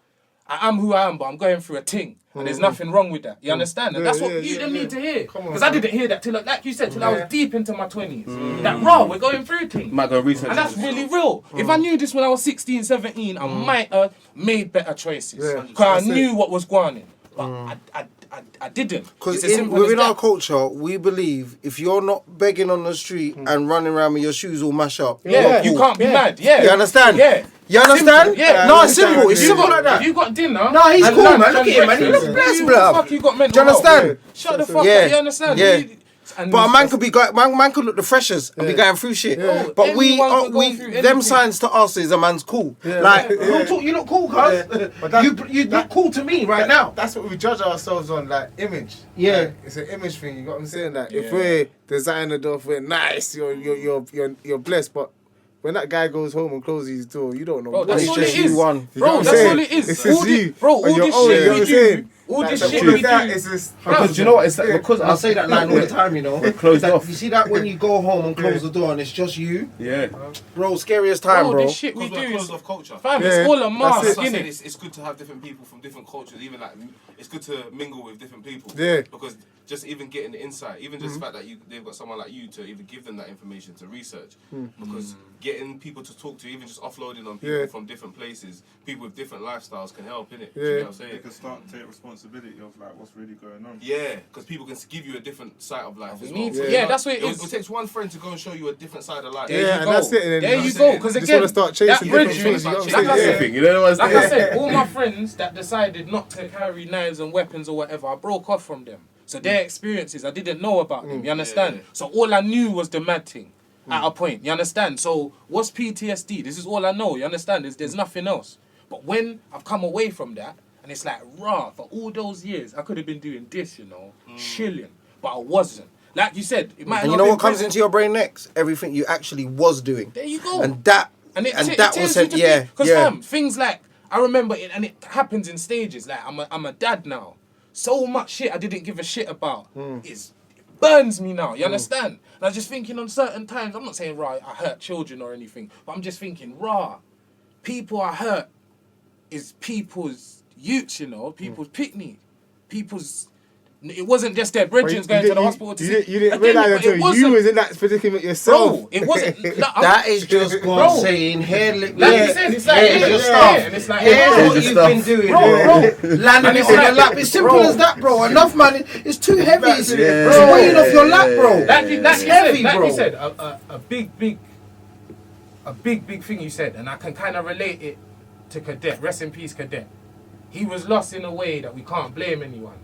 I am who I am, but I'm going through a thing. And there's nothing wrong with that. You understand? And that's what you them need to hear. Because I didn't hear that till, like you said, till I was deep into my 20s. That raw, we're going through things. Might go research. And that's really real. If I knew this when I was 16, 17, I might have made better choices. Because I knew what was going on. But I didn't. Because within our culture, we believe if you're not begging on the street and running around with your shoes all mashed up, you can't be mad. You understand? You understand? Yeah. No, it's simple. It's simple like that. If you got dinner... No, he's cool, man. Look at him, man. He looks blessed, bruv. You got mental do you understand? Shut the fuck up. You understand? And but a man could be man could look the freshest and be going through shit. Bro, But we everyone could go through them anything. signs to us is a man's cool. You look cool, cuz. You look cool to me right now. That's what we judge ourselves on, like image. Yeah. Like, it's an image thing. You got what I'm saying? Like if we're designer, if we're nice, you're blessed. But when that guy goes home and closes his door, you don't know. Bro, that's It's all just it is. you one. Bro, that's all it is. It's just you. Bro, all on your this own, shit you know we what I'm do. saying? All this Like, shit all we of that do. is just. Because you know what? It's like, because I say that line all the time, you know. closed That- off. You see that when you go home and close the door and it's just you, Yeah. bro. Scariest time, Bro, bro. this shit we Because we're do is closed off culture. fam. Yeah, It's all a that's mask, That's why I said innit? it's good to have different people from different cultures. Even like it's good to mingle with different people. Yeah. Because just even getting the insight, even just the fact that they've got someone like you to even give them that information to research. Because getting people to talk to, even just offloading on people from different places, people with different lifestyles can help, innit? Do you know what I'm saying? You can start to take responsibility of like what's really going on. Yeah, because people can give you a different side of life as well. need to- yeah, that's what it is. It takes one friend to go and show you a different side of life. There Yeah, you and go. that's it, and then There you you just- go. Because just again, wanna start that chasing different bridge, things, you know what I'm like I saying? said, You know what I'm like I saying? said, all my friends that decided not to carry knives and weapons or whatever, I broke off from them. So their experiences, I didn't know about them. You understand? Yeah. So all I knew was the mad thing. At a point, you understand? So what's PTSD? This is all I know. You understand? There's nothing else. But when I've come away from that, and it's like, raw, for all those years, I could have been doing this, you know, chilling, but I wasn't. Like you said, it might And not you know been what comes present. into your brain next? Everything you actually was doing. There you go. And that And it that was said, yeah, Because yeah. fam, things like I remember it, and it happens in stages. Like I'm a dad now. So much shit I didn't give a shit about it burns me now. You understand? And I was just thinking on certain times. I'm not saying right, I hurt children or anything, but I'm just thinking people I hurt is people's youths. You know, people's picnic, people's. It wasn't just their brethren going to the hospital to see. You didn't Again, realize it until you wasn't- was in that predicament yourself. Bro, it wasn't. That is just God Bro. saying, here, Like you said, it's like here's your here's stuff. and it's like Here's bro, what the you've stuff. been doing, bro. Landing And it it's on like- your lap. It's simple bro. as that, bro. Enough, man. It's too heavy. It's Bro. weighing off your lap, bro. Like you It's heavy, said, bro. you said, a big thing you said, and I can kind of relate it to Cadet. Rest in peace, Cadet. He was lost in a way that we can't blame anyone.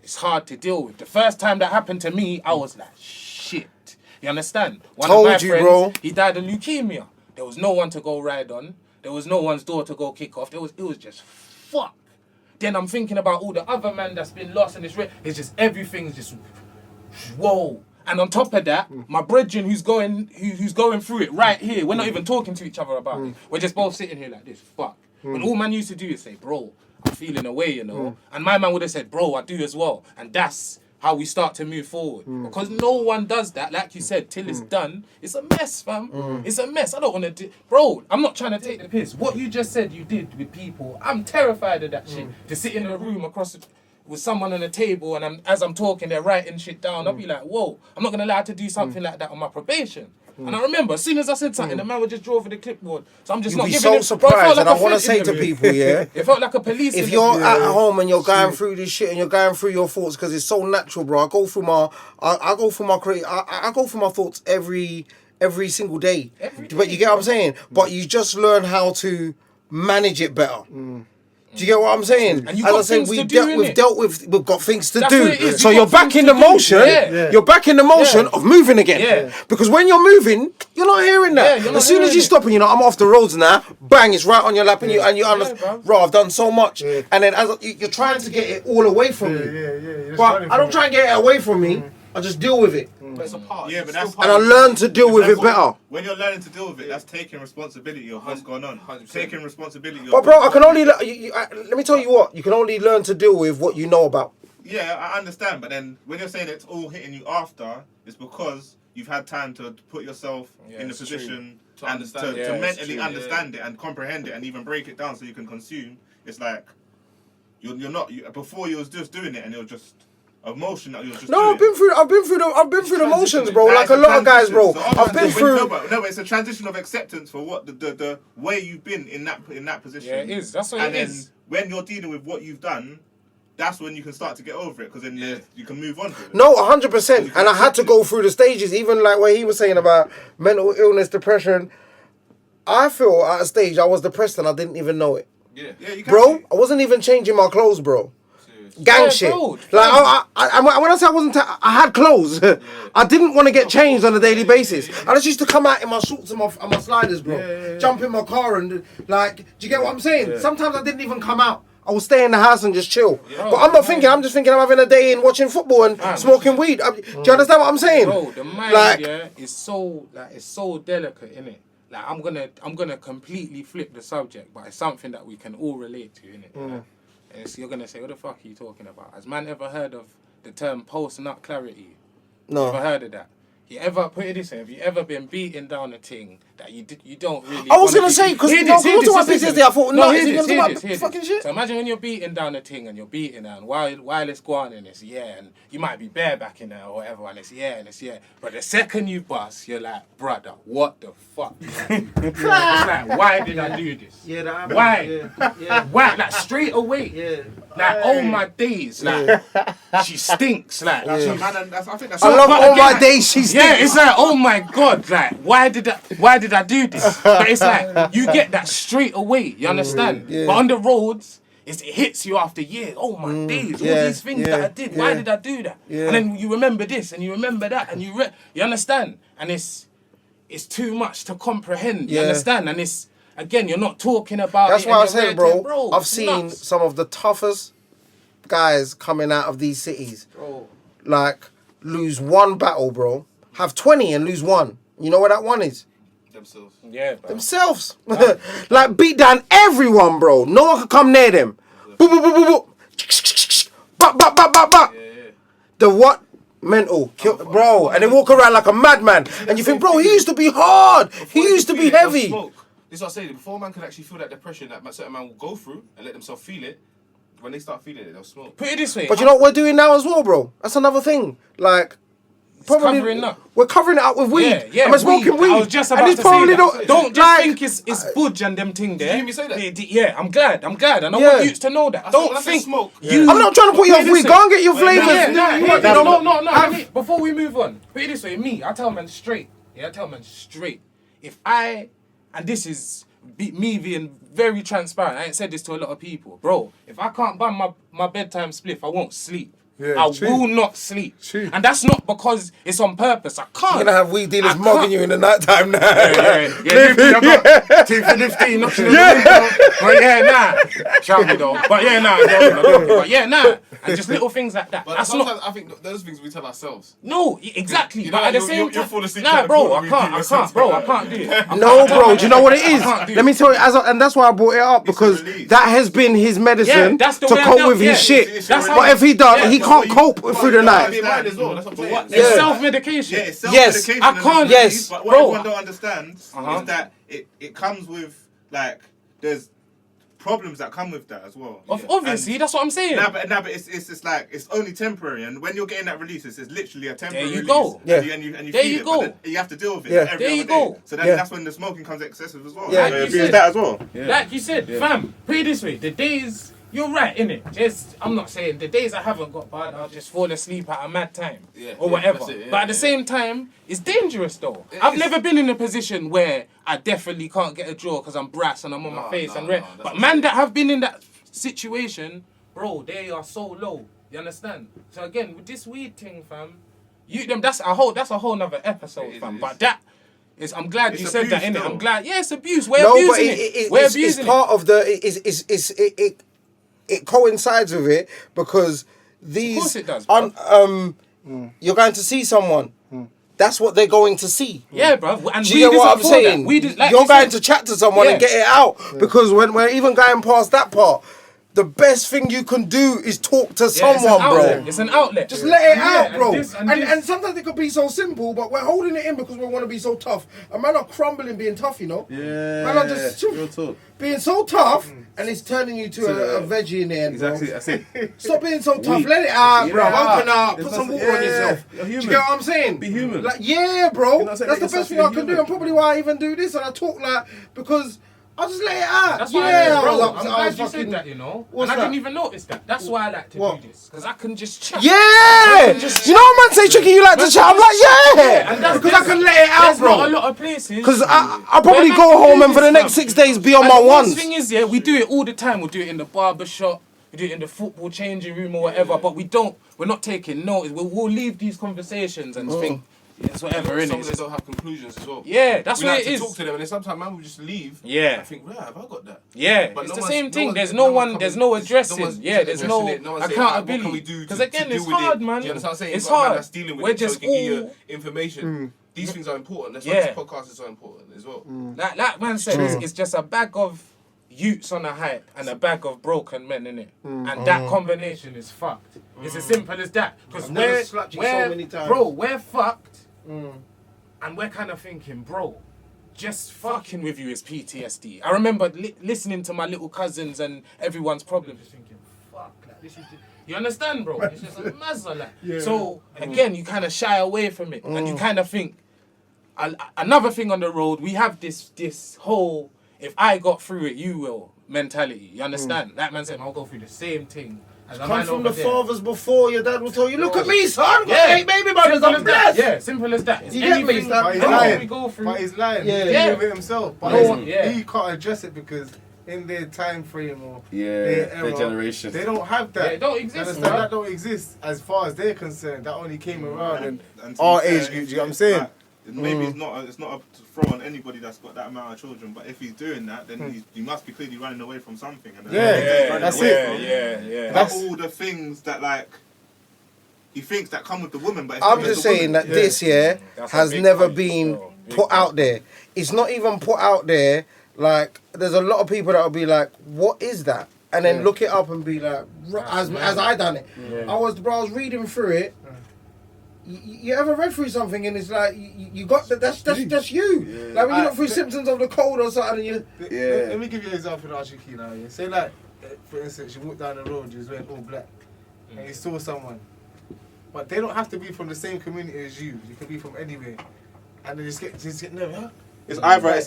It's hard to deal with. The first time that happened to me, I was like, shit. You understand? One Told of my you, friends, bro. he died of leukemia. There was no one to go ride on. There was no one's door to go kick off. It was just fuck. Then I'm thinking about all the other man that's been lost in this. It's just everything's just whoa. And on top of that, my brethren who's going through it right here. We're not even talking to each other about it. We're just both sitting here like this. Fuck. When all man used to do is say, bro, I'm feeling away, you know. And my man would have said, bro, I do as well. And that's how we start to move forward. Because no one does that, like you said, till it's done. It's a mess, fam. It's a mess. I don't want to do... Bro, I'm not trying to take the piss. What you just said you did with people, I'm terrified of that shit. To sit in a room with someone on a table and as I'm talking, they're writing shit down. I'll be like, whoa, I'm not going to allow to do something like that on my probation. And I remember, as soon as I said something, the man would just draw for the clipboard. So I'm just You'd not be giving so him... surprised, Bro, it felt and like I a want to Fed say to interview. people, yeah. It felt like a police If interview. you're at home and you're going through this shit and you're going through your thoughts, because it's so natural, bro. I go through my thoughts every single day. But you get what I'm saying? But you just learn how to manage it better. Do you get what I'm saying? And you As got I said, things to do, innit? we've got things to That's do. what it is. So You you're got back things in to the do. motion. Yeah. You're back in the motion Yeah. of moving again. Yeah. Because when you're moving, you're not hearing that. Yeah, you're not as soon as hearing you it. stop and I'm off the roads now, bang, it's right on your lap and you understand. bro. Bro, I've done so much. And then you're trying to get it all away from me. Yeah. But I don't try and get it away from me. I just deal with it. But it's a part. Yeah, It's but that's still And I part. learn to deal with it better. When you're learning to deal with it, that's taking responsibility of what's going on. 100%. Taking responsibility. But bro, I can only let me tell you what, you can only learn to deal with what you know about. Yeah, I understand, but then when you're saying it's all hitting you after, it's because you've had time to put yourself in the it's position To and understand to it. Yeah, it's mentally true, understand it and comprehend it and even break it down so you can consume. It's like you're not before you was just doing it and it was just emotion that you was just No, doing. I've been through the motions, bro. Nah, Like it's a lot of guys, bro. transition. So I've been obviously through. no, but it's a transition of acceptance for what the way you've been in that position. Yeah, it is. That's what and it then is. when you're dealing with what you've done, that's when you can start to get over it because then you can move on to it. No, 100%. And I had to go through the stages, even like what he was saying about mental illness, depression. I feel at a stage I was depressed and I didn't even know it. Yeah. Yeah, you can Bro, be. I wasn't even changing my clothes, bro. gang shit. Bro, Like when I say I wasn't, I had clothes. I didn't want to get changed on a daily basis. I just used to come out in my shorts and my sliders, bro. Jump in my car and like, do you get what I'm saying? Sometimes I didn't even come out. I would stay in the house and just chill. But I'm not thinking. I'm just thinking I'm having a day in watching football and smoking weed. Do you understand what I'm saying? Bro, the mind is so it's so delicate, innit? Like I'm gonna completely flip the subject, but it's something that we can all relate to, innit? And you're gonna say, what the fuck are you talking about? Has man ever heard of the term post-nut clarity? No. Ever heard of that? You ever put it this way? Have you ever been beating down a thing that you don't really? I was gonna say because you talking about PTSD, I thought no, is he gonna talk about fucking shit? So imagine when you're beating down a thing and you're beating her, and while it's going and it's and you might be barebacking her or whatever, and it's but the second you bust, you're like, brother, what the fuck? It's like, why did I do this? Yeah, that why? Yeah. Why? Like straight away. Yeah. Like oh my days, like she stinks, like. I think that's. I love all my days. She stinks. Yeah, it's like, oh my god, like, why did I do this? But it's like, you get that straight away, you understand? Yeah. But on the roads, it hits you after years. Oh my days, all these things that I did, why did I do that? Yeah. And then you remember this, and you remember that, and you understand? And it's too much to comprehend, you understand? And it's, again, you're not talking about That's it. why I and you're said, ranting, bro, I've seen nuts. some of the toughest guys coming out of these cities. Bro. Like, lose one battle, bro. Have 20 and lose one. You know where that one is? Themselves. Yeah, bro. Themselves. Like, beat down everyone, bro. No one can come near them. Boop, boop, boop, boop, boop. Bop, bop, bop, bop, bop. The what? Mental. Bro. And they walk around like a madman. And you think, bro, he used to be hard. He used to be heavy. This is what I say. Before man can actually feel that depression that certain man will go through and let themselves feel it, when they start feeling it, they'll smoke. Put it this way. But you know what we're doing now as well, bro? That's another thing. Like, probably covering up. We're covering it up with weed. Yeah, and we're smoking weed. I was just about and to probably say that. Don't just like, think it's budge and them thing there. Did you hear me say that? Yeah, I'm glad. And I Yeah. want you to know that. Don't think smoke. you. I'm not trying to put you off weed. Go and get your flavors. No. Before we move on, put it this way. Me, I tell man straight. Yeah, I tell man straight. If and this is me being very transparent. I ain't said this to a lot of people, bro. If I can't buy my bedtime spliff, I won't sleep. Yeah, I true. will not sleep. True. And that's not because it's on purpose. I can't. You're gonna have weed dealers I mugging can't. you in the night time now. Yeah, I got 2 for 15 knocking on the window. But yeah, nah. Shout me though. But yeah, nah. But yeah, nah. And just little things like that. But That's sometimes not. I think those things we tell ourselves. No, exactly. You know, but at the you'll- same you'll time, fall asleep nah, trying to bro, pull I the can't, weed bro, I yourself. can't do it. No, bro. Do you know what it is? can't do Let me tell you, and that's why I brought it up because release. that has been his medicine Yeah, that's the to way I cope know, with yeah. his shit. It's That's your how- But if he does, Yeah, he but can't cope through the night. Be mine as well. That's what I'm saying. what- It's Yeah. self-medication. Yeah, it's Yes. self-medication. I and can't- it's Yes. release, But what Bro. everyone don't understand Uh-huh. is that it comes with, like, there's problems that come with that as well. Obviously, that's what I'm saying. Nah, but it's just like, it's only temporary. And when you're getting that release, it's literally a temporary There you release. go. Yeah. And you There feel you it, go. but then you have to deal with it Yeah. every There other you day. go. So Yeah. that's when the smoking becomes excessive as well. Yeah. I Like you agree with said. that as well. Like you said, fam, put it this way, the days, you're right, innit? Just, I'm not saying, the days I haven't got bad, I'll just fall asleep at a mad time. Yeah, or yeah, whatever. that's it, yeah, but at the yeah. same time, it's dangerous though. It I've is. never been in a position where I definitely can't get a draw because I'm brass and I'm on my face and red. that's But what man I'm that have been in that situation, bro, they are so low. You understand? So again, with this weed thing, fam, that's a whole nother episode, It is, fam. it But is. that is, I'm glad It's you said that, abuse innit? though. I'm glad. Yeah, it's abuse. We're No, but abusing it. We're it's abusing part of the. It coincides with it because these. Of course it does, bro. You're going to see someone. That's what they're going to see. Yeah, bro. And Do you get what I'm saying? Like You're you going said, to chat to someone and Yeah. get it out because when we're even going past that part, the best thing you can do is talk to yeah, someone, bro. It's an outlet. Just let it Yeah, out, and bro. this and And this. sometimes it could be so simple, but we're holding it in because we want to be so tough. A man are crumbling being tough, you know? Yeah. Man are just Real talk. being so tough and it's turning you to a veggie in the end, bro. Exactly. That's it. Stop being so tough. Let it out, bro. Yeah. Open up. There's Put some nothing- water on yeah. yourself. You're Do you human. get what I'm saying? Be human. Like, yeah, bro. You know what I'm saying? That's the Let best thing yourself I be can do, human. and probably why I even do this. And I talk like because I just let it out. That's why yeah, bro, I was I'm up- I glad was you fucking- said that, you know. What's and I that? didn't even notice that. That's why I like to What? do this. Because I can just chat. Yeah! You know what man say, Tricky, you like to chat? I'm like, yeah! And that's Because I can let it out, There's not a bro. lot of places. Because I'll probably where man go can home do and for the this, next fam. 6 days be on And my the worst ones. thing is, yeah, we do it all the time. We'll do it in the barber shop. we do it in the football changing room or whatever, but we're not taking notice. We'll leave these conversations and think, it's whatever, innit? Some of them don't have conclusions as well. Yeah, that's we what like it is. to talk to them, and then sometimes man will just leave. Yeah. I think, have I got that? Yeah, But it's no the same one's- thing. no There's one's- no no one, one's there's coming- no addressing. no one's Yeah, there's addressing no it. No one's saying, "Alright, what can we accountability. do Because to again, deal it's with hard, it?" man. Do you understand what I'm saying? It's You've got a man hard. that's dealing with We're it, so just he can give you all. information. These things are important. That's why Yeah. this podcast is so important as well. Like man said, it's just a bag of youths on a hype and a bag of broken men, innit? And that combination is fucked. It's as simple as that. Because I've never slapped you so many times. bro, we're fucked. And we're kind of thinking, bro, just fucking with you is PTSD. I remember listening to my little cousins and everyone's problems, just thinking, fuck, like, this is... You understand, bro? It's just a mazza, like. So, again, you kind of shy away from it. And you kind of think, another thing on the road, we have this whole, if I got through it, you will mentality. You understand? That man said, I'll go through the same thing. As a Come man from over the there. fathers before, your dad will tell you, look at me, son, got Yeah. 8 baby brothers, Simple I'm as that. blessed. Yeah, simple as that. It's You get me, anything Stan? But he's anything lying. we go through. But he's lying. Yeah. He's Yeah. dealing with it himself. But No he's- one- yeah. he can't address it because in their time frame or their their era, generation. they don't have that. Yeah, it don't You exist, understand? bro. That don't exist as far as they're concerned. That only came around and And to our be fair, age group. if You know what I'm it's saying? like, maybe it's not up to throw on anybody that's got that amount of children. But if he's doing that, then he must be clearly running away from something. And Yeah, that's it. Yeah. That's- all the things that like he thinks that come with the woman. But it's I'm not just the woman. saying that this year That's a has big never point, been bro. Big put point. out there. It's not even put out there. Like, there's a lot of people that will be like, what is that? And then look it up and be like, as I done it. I was reading through it. You ever read through something and it's like, you got that, that's you. Like when you look through symptoms of the cold or something and you... Let me give you an example of Ashiki now. Yeah? Say like, for instance, you walk down the road, you was wearing all black, and you saw someone, but they don't have to be from the same community as you. You can be from anywhere, and they just get nervous. Huh? It's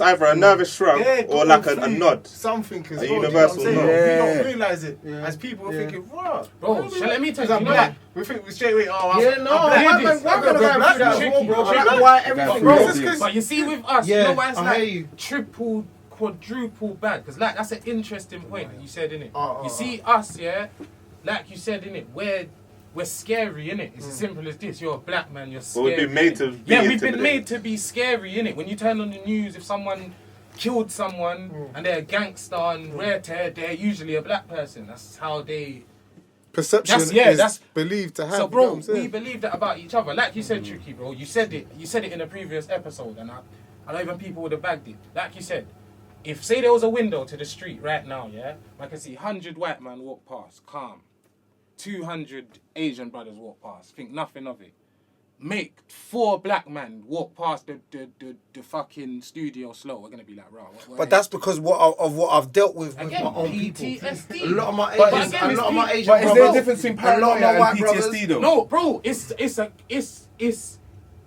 either a nervous shrug or like a nod. Something as A well. Do you know universal what I'm saying? nod. We don't realise it as people. We're thinking, "Wow, Bro, let me tell you, I'm you know black." what? We think we straight away. Oh, Yeah, no, I'm black. black. white men Black. go through that as well, bro. Black, white, everything. Bro, Bro, but you see with us, Yeah, you know why it's I like hear you. triple, quadruple bad? Because like that's an interesting point that you said, innit? Oh, You see us, yeah, like you said, innit? We're scary, innit? It's as simple as this. You're a black man, you're But scary. we've been made innit? to be Yeah, we've been intimidated. made to be scary, innit? When you turn on the news, if someone killed someone and they're a gangster and rare tear, they're usually a black person. That's how they... Perception that's is believed to have. So, you know bro, what I'm saying? we believe that about each other. Like you said, Tricky, bro. You said it in a previous episode, and I know even people would have bagged it. Like you said, if say there was a window to the street right now, yeah, I can see 100 white men walk past, calm. 200 Asian brothers walk past, think nothing of it. Make 4 black men walk past the fucking studio slow. We're gonna be like, raw. But that's because what I've dealt with again, my own people. PTSD. A lot of my But Asian, again, a lot of my it's Asian But is brothers, there a difference between a lot of paranoia my and white PTSD brothers. though? No, bro,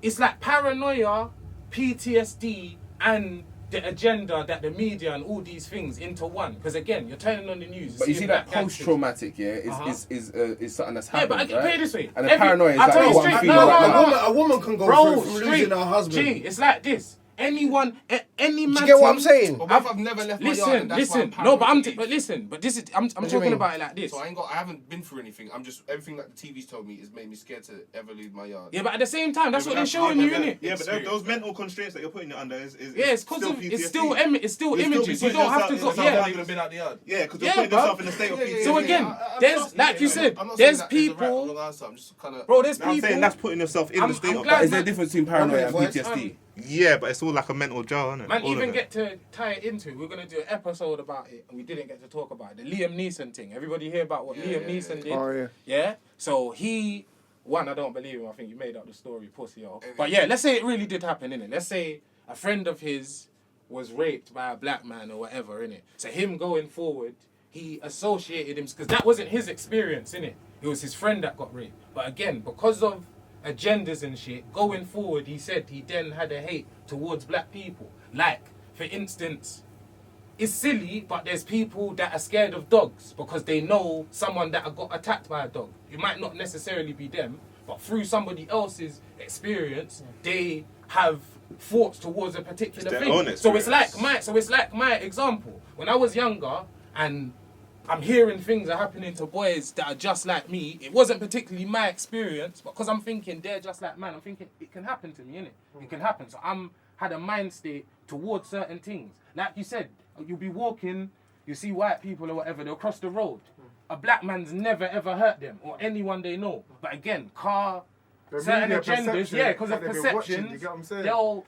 it's like paranoia, PTSD, and the agenda that the media and all these things into one. Because again, you're turning on the news. But you seeing see that black gangsters. post-traumatic, yeah, is something that's Yeah, happened, but I can right? put it this way. And the paranoia is I'll like, tell you oh, I'm straight. feeling No, like no, that. no. A woman can go Bro, through from straight. losing her husband. Gee, it's like this. Anyone, any man. Do you get what I'm saying? But what if I've never left my yard and that's why I'm No, but paranoid? but this is. I'm you talking mean? about it like this. So I haven't been through anything. I'm just everything that the TV's told me has made me scared to ever leave my yard. Yeah, but at the same time, that's Yeah, what but they're that's- showing yeah, you, but innit? Yeah, but those mental constraints that you're putting it under is Yeah, it's because still of PTSD. it's still You're still images. You putting don't have to yourself go. in Yeah. some- I've even been out the yard. Yeah, because you're Yeah, putting bro. yourself in a state of PTSD. So again, I'm there's trusting like you said, I'm not there's saying that there's a right or people. wrong answer. I'm just kind of. Bro, there's No, I'm people. saying that's putting yourself in I'm the state of. glad- But is there a difference between paranoia and Okay, PTSD? Yeah, but it's all like a mental jar, isn't it? Man, All of even it. get to tie it into. We're gonna do an episode about it, and we didn't get to talk about it. The Liam Neeson thing. Everybody hear about what Liam Neeson did? Oh yeah. Yeah. So I don't believe him. I think you made up the story, pussy, yo. But yeah, let's say it really did happen, innit? Let's say a friend of his was raped by a black man or whatever, innit? So him going forward, he associated him because that wasn't his experience, innit? It was his friend that got raped. But again, because of agendas and shit, going forward, he said he then had a hate towards black people. Like, for instance, it's silly, but there's people that are scared of dogs because they know someone that got attacked by a dog. It might not necessarily be them, but through somebody else's experience, they have thoughts towards a particular It's their thing. own So it's experience. like my example. When I was younger and I'm hearing things are happening to boys that are just like me. It wasn't particularly my experience, but because I'm thinking they're just like man, I'm thinking it can happen to me, innit? It can happen. So I'm had a mind state towards certain things. Like you said, you'll be walking, you see white people or whatever, they'll cross the road. A black man's never ever hurt them or anyone they know. But again, certain agendas, because of perceptions, they'll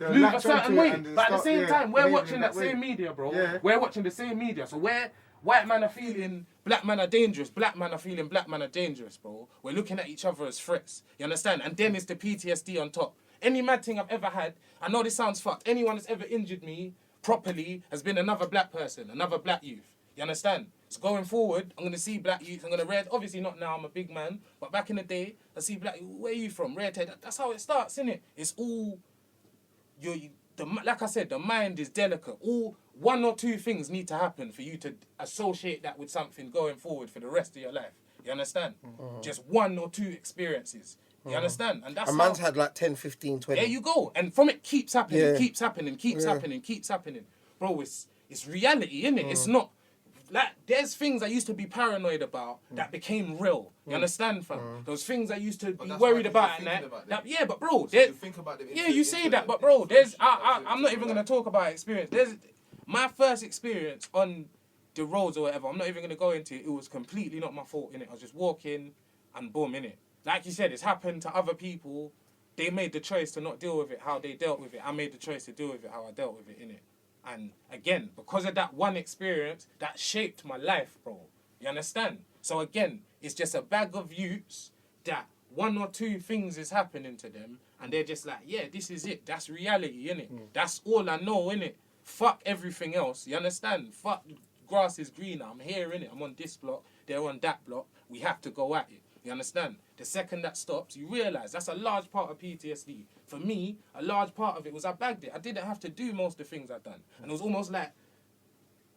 move a certain way. But at the same time, we're watching that same media, bro. Yeah. We're watching the same media. So where white men are feeling black men are dangerous, black men are feeling black men are dangerous, bro. We're looking at each other as threats. You understand? And then it's the PTSD on top. Any mad thing I've ever had, I know this sounds fucked. Anyone that's ever injured me properly has been another black person, another black youth. You understand? So going forward, I'm going to see black youth. I'm going to read. Obviously not now, I'm a big man. But back in the day, I see black youth. Where are you from? Redhead. That's how it starts, innit? It's all... like I said, the mind is delicate. All one or two things need to happen for you to associate that with something going forward for the rest of your life. You understand? Just one or two experiences. You understand? And that's man's had like 10, 15, 20. There you go. And from it keeps happening, keeps happening, keeps happening, keeps happening. Bro, it's reality, innit? It's not... Like, there's things I used to be paranoid about that became real. You understand, fam? Those things I used to be worried about at night. Yeah, but bro, So you think about them you say that, but bro, I'm not even going to talk about experience. There's my first experience on the roads or whatever, I'm not even going to go into it. It was completely not my fault, innit? I was just walking and boom, innit? Like you said, it's happened to other people. They made the choice to not deal with it how they dealt with it. I made the choice to deal with it how I dealt with it, innit? And again, because of that one experience, that shaped my life, bro. You understand? So again, it's just a bag of youths that one or two things is happening to them, and they're just like, yeah, this is it. That's reality, innit? That's all I know, innit? Fuck everything else. You understand? Fuck, grass is greener. I'm here, innit? I'm on this block. They're on that block. We have to go at it. You understand? The second that stops, you realise that's a large part of PTSD. For me, a large part of it was I bagged it. I didn't have to do most of the things I'd done. And it was almost like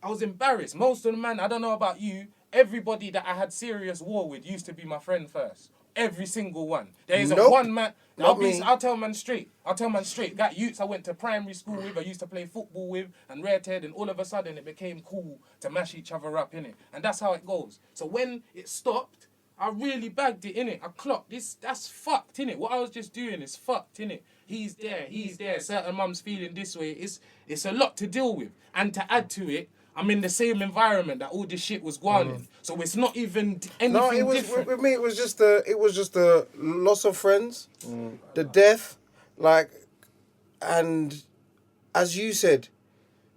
I was embarrassed. Most of the man, I don't know about you, everybody that I had serious war with used to be my friend first. Every single one. There is a one man. I'll tell man straight. Got youths I went to primary school with, I used to play football with, and redhead, and all of a sudden it became cool to mash each other up, innit? And that's how it goes. So when it stopped, I really bagged it, innit? I clocked this. That's fucked, innit? What I was just doing is fucked, innit? He's there. Certain mums feeling this way. It's a lot to deal with. And to add to it, I'm in the same environment that all this shit was going in. So it's not even anything different. With me. It was just the loss of friends, the death, and as you said,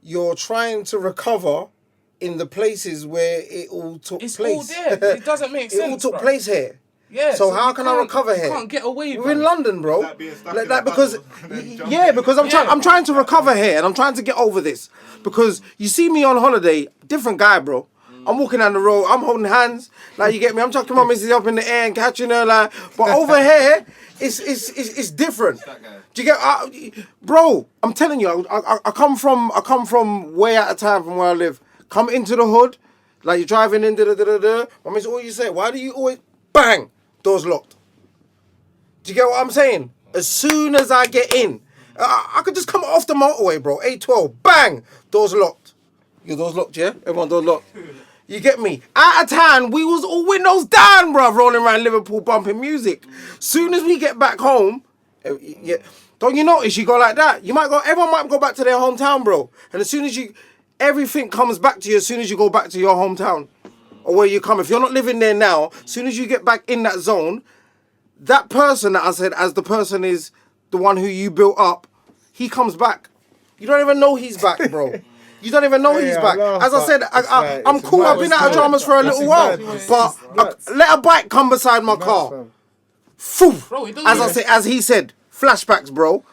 you're trying to recover in the places where it all took place. It's all there. It doesn't make sense. It all took place here. Yeah. So how can I recover here? You can't get away. We're in London, bro. Because Yeah. I'm trying to recover here and I'm trying to get over this. Because you see me on holiday, different guy, bro. I'm walking down the road, I'm holding hands, like you get me. I'm chucking my missus up in the air and catching her, like. But over here, it's different. Do you get, bro? I'm telling you, I come from way out of town from where I live. Come into the hood, like you're driving in, I mean, all you say, why do you always, bang, doors locked. Do you get what I'm saying? As soon as I get in, I could just come off the motorway, bro. A12, bang, doors locked. Your doors locked, yeah? Everyone doors locked. You get me? Out of town, we was all windows down, bro, rolling around Liverpool bumping music. Soon as we get back home, yeah, don't you notice you go like that? Everyone might go back to their hometown, bro. And as soon as everything comes back to you as soon as you go back to your hometown or where you come. If you're not living there now, as soon as you get back in that zone, that person that I said as the person is the one who you built up, he comes back. You don't even know he's back, bro. You don't even know he's back. As I said, I'm cool. I've been out of dramas for a little while. But let a bike come beside my car. As he said, flashbacks, bro.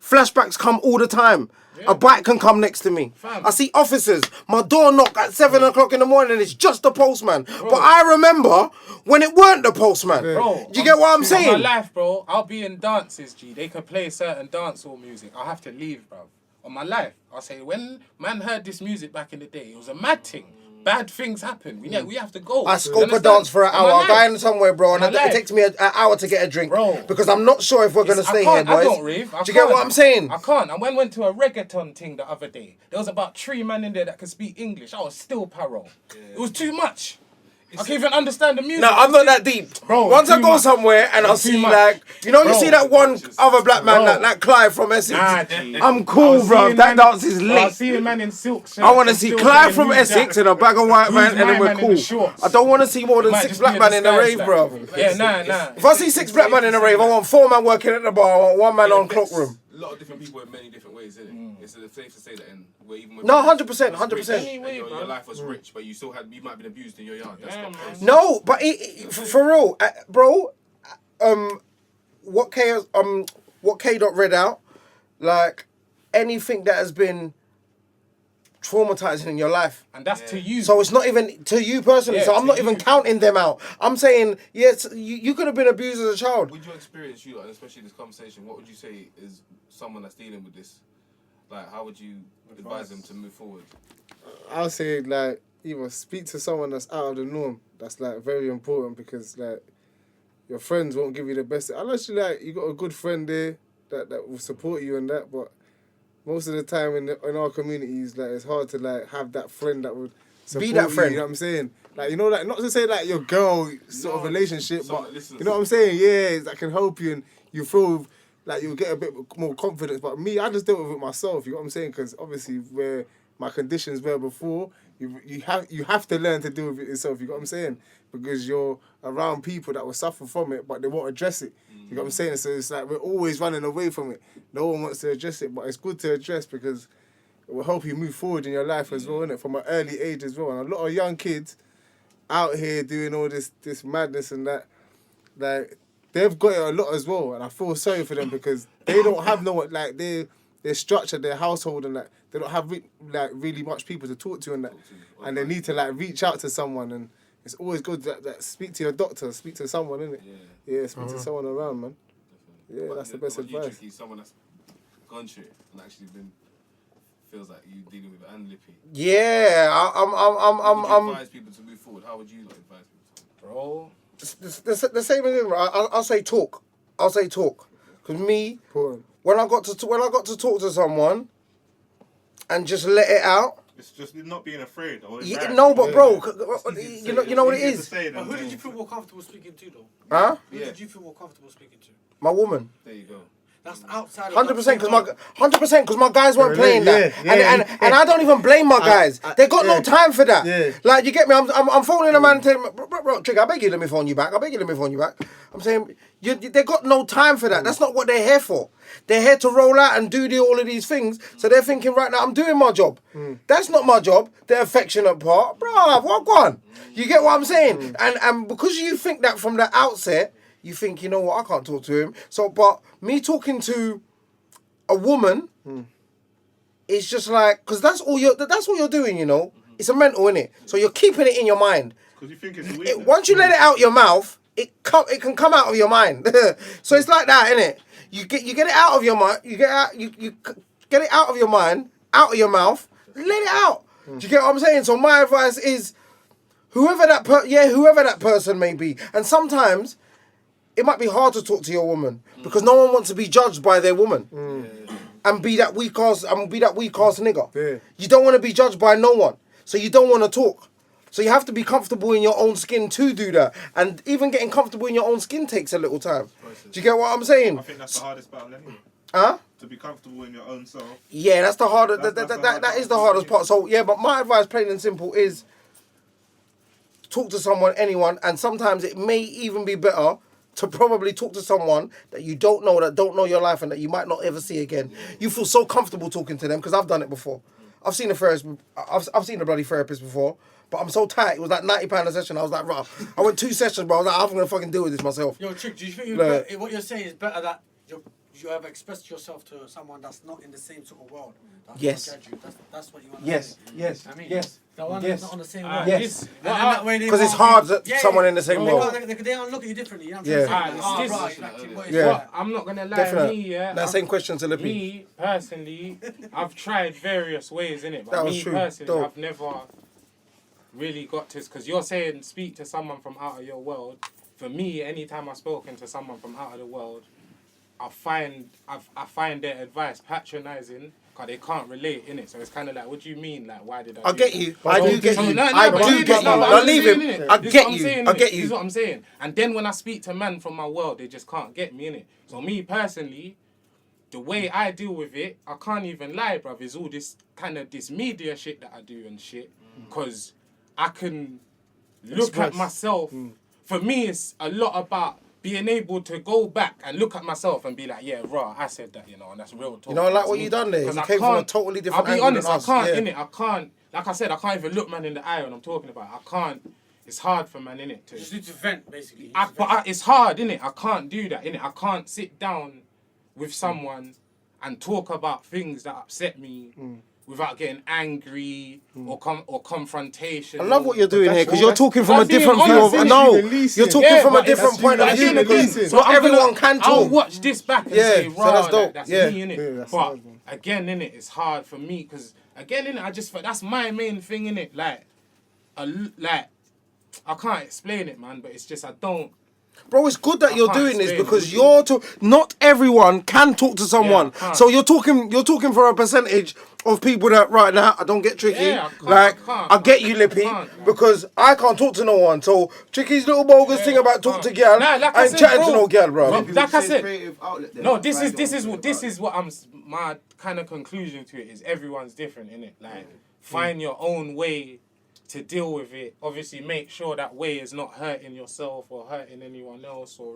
Flashbacks come all the time. A bike can come next to me. I see officers. My door knock at 7 o'clock in the morning and it's just the postman. But I remember when it weren't the postman. Bro, do you get what I'm saying? On my life, bro, I'll be in dances, G. They could play certain dancehall music. I'll have to leave, bro. On my life. I'll say, when man heard this music back in the day, it was a mad thing. Bad things happen. We have to go. I scope a dance for an hour. I'm going somewhere, bro, and it life. takes me an hour to get a drink, bro. Because I'm not sure if we're gonna stay here, boys. I don't rave. Do you get what I'm saying? I can't. I went to a reggaeton thing the other day. There was about 3 men in there that could speak English. I was still paro. It was too much. I can't even understand the music. No, I'm not that deep. Bro, once I go much. somewhere and I'll see much. like, you know, you Bro. see that one other black man, that Clive from Essex. I'm cool, bro. That dance is lit. I see a man in silk shirts. I want to see Clive from Essex and a bag of white man, and then we're cool. I don't want to see more than 6 black men in the rave, bro. Yeah, nah. If I see 6 black men in the rave, I want 4 men working at the bar. I want 1 man on cloakroom. A lot of different people in many different ways, isn't it? It's safe to say that where even when No, 100%. Your life was rich, but you still you might have been abused in your yard. That's not crazy. No, but for real, bro. What K dot read out, like anything that has been traumatizing in your life, and that's to you. So it's not even to you personally. Yeah, so I'm not even counting them out. I'm saying yes, you could have been abused as a child. With your experience, and especially this conversation, what would you say is someone that's dealing with this? Like, how would you advise them to move forward? I'll say like either speak to someone that's out of the norm. That's like very important because like your friends won't give you the best unless you got a good friend there that will support you and that. But most of the time in our communities, like it's hard to like have that friend that would support be that friend. You know what I'm saying? Like like not to say like your girl sort of relationship, but you know what I'm saying? Yeah, that can help you and you feel like you'll get a bit more confidence. But me, I just dealt with it myself. You know what I'm saying? Because obviously where my conditions were before, you have to learn to deal with it yourself. You know what I'm saying? Because you're around people that will suffer from it, but they won't address it. You know what I'm saying? So it's like we're always running away from it. No one wants to address it, but it's good to address because it will help you move forward in your life as well, innit? From an early age as well. And a lot of young kids out here doing all this madness and that, like they've got it a lot as well. And I feel sorry for them because they don't have no one, like their structure, their household and that. They don't have really much people to talk to and that. And they need to like reach out to someone and it's always good that speak to your doctor, speak to someone, innit? Yeah, speak to someone around, man. Yeah, but that's the best advice. Someone that's gone through it and actually feels like you dealing with it and lippy. Yeah, I'm advise people to move forward. How would you advise people? Bro, the same as him. I'll say talk. Because me, when I got to talk to someone and just let it out. It's just not being afraid. No, but bro, you know what it is. But who did you feel more comfortable speaking to, though? Huh? Who did you feel more comfortable speaking to? My woman. There you go. That's outside. 100% because my guys weren't playing that, and I don't even blame my guys. They got no time for that. Yeah. Like you get me? I'm phoning a man and telling him, bro, Trigger, I beg you, let me phone you back. I'm saying they got no time for that. That's not what they're here for. They're here to roll out and do all of these things. So they're thinking right now, I'm doing my job. That's not my job. The affectionate part, bro. What on? You get what I'm saying? And because you think that from the outset. You think, you know what, I can't talk to him. So, but me talking to a woman, it's just like, because that's all you're doing, you know. It's a mental, innit? So you're keeping it in your mind. Because you think it's a weakness. Once you let it out your mouth, it can come out of your mind. So it's like that, innit? You get it out of your mind. You get it out of your mind, out of your mouth. Let it out. Do you get what I'm saying? So my advice is, whoever that person may be, and sometimes. It might be hard to talk to your woman because no one wants to be judged by their woman and be that weak ass nigga. Yeah. You don't want to be judged by no one, so you don't want to talk. So you have to be comfortable in your own skin to do that, and even getting comfortable in your own skin takes a little time. Do you get what I'm saying? I think that's the hardest battle anyway. Huh? To be comfortable in your own self. Yeah, that's the hardest. That is the hardest part. So yeah, but my advice, plain and simple, is talk to someone, anyone, and sometimes it may even be better. To probably talk to someone that you don't know your life and that you might not ever see again. You feel so comfortable talking to them because I've done it before. I've seen a therapist. I've seen a bloody therapist before, but I'm so tight. It was like £90 a session. I was like, right. I went 2 sessions, bro. I was like, I'm gonna fucking deal with this myself. Yo, Trick, do you think what you're saying is better that you have expressed yourself to someone that's not in the same sort of world? Yes. That's what you want. Yes. The one that's not on the same world. Yes. Because it's hard that someone in the same world. They don't look at you differently. You know what Yeah. I'm not gonna lie. Definitely. That same question to Lippy. Me personally, I've tried various ways in it. But That was me true. personally, Dope. I've never really got to, because you're saying speak to someone from out of your world. For me, anytime I've spoken to someone from out of the world, I find their advice patronising because they can't relate in it. So it's kind of like, what do you mean? Like, why did I? I get you. I do get you. No, I but do this get is you. what Don't I'm leave saying, him. innit? I This is get what I'm you. saying, I innit? get This is you. what I'm saying. And then when I speak to men from my world, they just can't get me in it. So me personally, the way I deal with it, I can't even lie, bruv, is all this kind of this media shit that I do and shit. Because I can look at myself. For me, it's a lot about being able to go back and look at myself and be like, yeah, raw, I said that, and that's real talk. You know, like what you done there. 'Cause You I came from a can't- totally different I'll be angle honest, than I us. can't, Yeah. innit? I can't, like I said, I can't even look man in the eye when I'm talking about it. I can't, it's hard for man, innit? You just need to vent, basically. It's hard, innit? I can't do that, innit? I can't sit down with someone and talk about things that upset me without getting angry or confrontation. I love what you're doing here because all- you're talking from a I'm being different view honest, of. innit? No, You release you're it. talking Yeah, from a but different it's- point of but view again, because so not I'm everyone gonna- can I'll talk. watch this back and Yeah, say, so "Rah, that's dope. that's Yeah. me, innit?" Yeah, that's But hard, man. again, innit, it's hard for me because again, innit, I just that's my main thing, innit. Like, I can't explain it, man, but it's just I don't. Bro, it's good that I you're can't doing this explain because it. not everyone can talk to someone. I can't. So you're talking for a percentage of people that right now I don't get tricky. Yeah, I can't, like I can't, I get you, Lippy, can't, man. because I can't talk to no one. So Tricky's little bogus thing about talk to girl. Nah, like I I ain't said, chatting to bro. no girl, bro. Bro, like I said, creative outlet then. no, this is what I'm my kind of conclusion to it is everyone's different, innit? Like find your own way to deal with it. Obviously, make sure that way is not hurting yourself or hurting anyone else or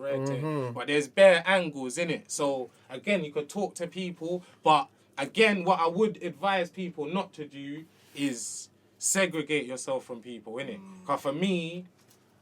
But there's bare angles in it. So again, you could talk to people, but again, what I would advise people not to do is segregate yourself from people, innit? Because for me,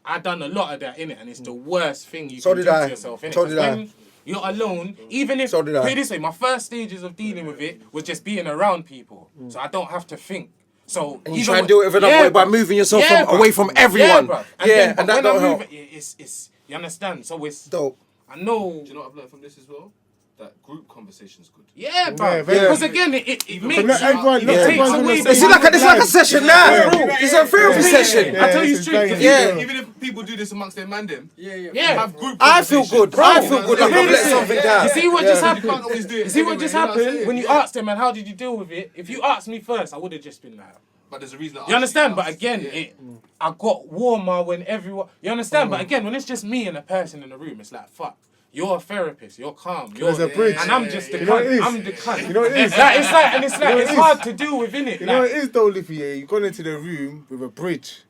I done a lot of that, innit? And it's the worst thing you So can did do I. to yourself, innit? So did 'Cause I. when you're alone, even if, So did I. put it this way, my first stages of dealing with it was just being around people. So I don't have to think. So And you even try and when- do it another way by bruv. moving yourself Yeah, away bruv. from everyone. bruv. Yeah, but and that when don't I help. move it's you understand? So it's Dope. I know. Do you know what I've learned from this as well? That group conversation's good. Yeah, bro. Yeah, very Because good. again, it makes But not you. everyone, It not takes everyone's on away the the. It's like a session now. Yeah. Bro. It's a therapy session. I tell you it's straight. very 'cause good. Yeah. Even if people do this amongst their man, them Yeah. Yeah. have group. I feel good. conversations. I feel good. Like Bro, I've let something down. You see what Yeah. just You happened? can't always do it. You see what everywhere, just you know what I'm happened saying? when you Yeah. asked him, man, how did you deal with it? If you asked me first, I would have just been like. But there's a reason. You understand? But again, I got warmer when everyone. You understand? But again, when it's just me and a person in the room, it's like fuck. You're a therapist. You're calm. You're, There's a bridge. and I'm just the You know what it cunt. is? I'm the cunt. You know what it is? It's like, and it's like, You know it's what it hard to deal with, innit? You know what it is though, Lippy? Yeah, you've gone into the room with a bridge.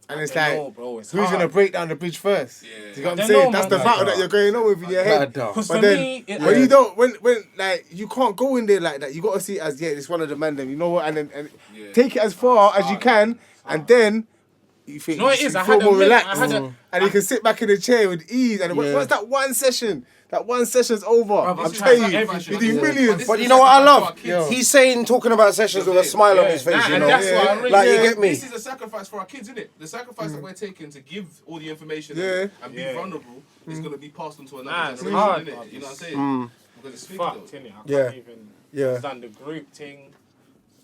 And it's I like, know, bro, it's who's hard. going to break down the bridge first? Yeah. Do you get what I I'm don't saying? know, That's the man. battle that you're going on with in your head. Because But for then, me, when you don't, when like, you can't go in there like that. You got to see it as, yeah, it's one of the men, them, you know what? And then take it as far as you can. And then, you think, You know what it you is? I feel had a more minute- relaxed. I had a- And you can sit back in the chair with ease. And Yeah. once that one session's over, Bruv, I'm I'm telling trying you, everything. you do Yeah. millions. But you know what I love? Yo. He's saying, talking about sessions with a smile on his face, Nah, you and know? that's what I really Like, you yeah. get me? This is a sacrifice for our kids, isn't it? The sacrifice that we're taking to give all the information and be vulnerable is going to be passed on to another Nah, it's generation, hard, isn't bruv. it? You know what I'm saying? Because it's fucked, thick, innit? I Yeah. can't even. Yeah. I've done the group thing.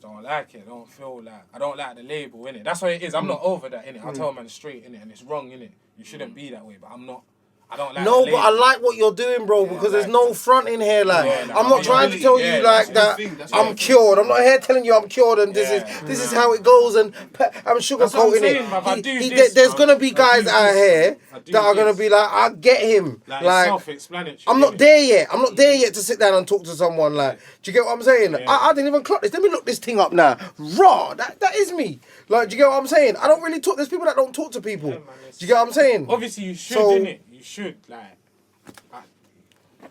Don't like it. Don't feel like. I don't like the label, innit? That's what it is. I'm not over that, innit? I'll tell man straight, innit? And it's wrong, innit? You shouldn't be that way, but I'm not. I don't like No, the but I label. like what you're doing, bro, because there's no front in here. Like, Yeah, I'm not trying to tell you like that I'm cured. I'm not here telling you I'm cured and this is how it goes and I'm That's what I'm sugarcoating saying, it. bruv. I do He- this, there's bruv. gonna be I guys do out this. here I do that are gonna this. be like, I get him. Like, Like, self-explanatory. I'm not innit? there yet. I'm not there yet to sit down and talk to someone. Like, do you get what I'm saying? Yeah. I didn't even clock this. Let me look this thing up now. Raw. That is me. Like, do you get what I'm saying? I don't really talk. There's people that don't talk to people. Yeah, man, Do you get what I'm saying? Obviously, you should, So- innit? You should, like. Do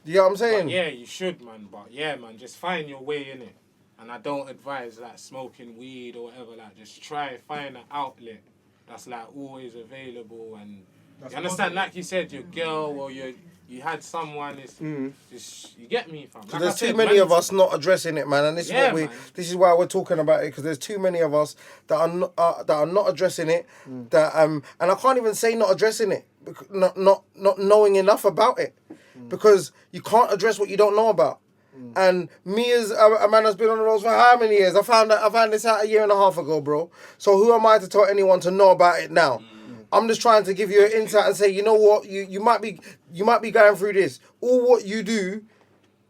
you get what I'm But saying? yeah, you should, man. But yeah, man, just find your way in it. And I don't advise like smoking weed or whatever. Like, just try and find an outlet that's like always available. And you understand, like you said, your girl or you had someone. It's just, you get me, fam. Like There's I too said, many man, of us not addressing it, man, and this is Yeah, what we. man. This is why we're talking about it because there's too many of us that are not addressing it. That and I can't even say not addressing it, not knowing enough about it, because you can't address what you don't know about. And me as a man that's been on the roads for how many years? I found this out a year and a half ago, bro. So who am I to tell anyone to know about it now? I'm just trying to give you an insight and say, you know what, you might be going through this. All what you do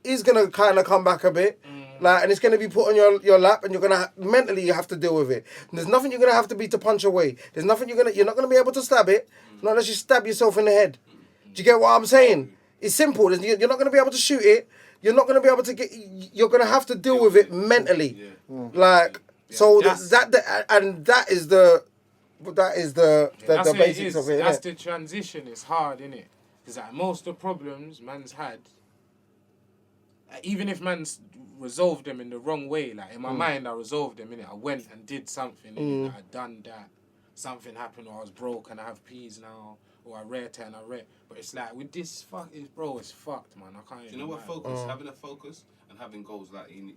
is gonna kind of come back a bit. Like, and it's going to be put on your lap, and you're going to mentally you have to deal with it. And there's nothing you're going to have to be to punch away. There's nothing you're not going to be able to stab it, not unless you stab yourself in the head. Do you get what I'm saying? It's simple. You're not going to be able to shoot it. You're not going to be able to get. You're going to have to deal with it mentally. Like, so that is the basics of it. That's the transition. It's hard, innit? Because like, most of the problems man's had, even if man's resolved them in the wrong way, like in my mind I resolved them, innit? I went and did something, innit? I done that. Something happened, or I was broke and I have peas now, or I rate and I rate. But it's like with this bro, it's fucked, man. I can't. Do you know what focus? Having a focus and having goals like in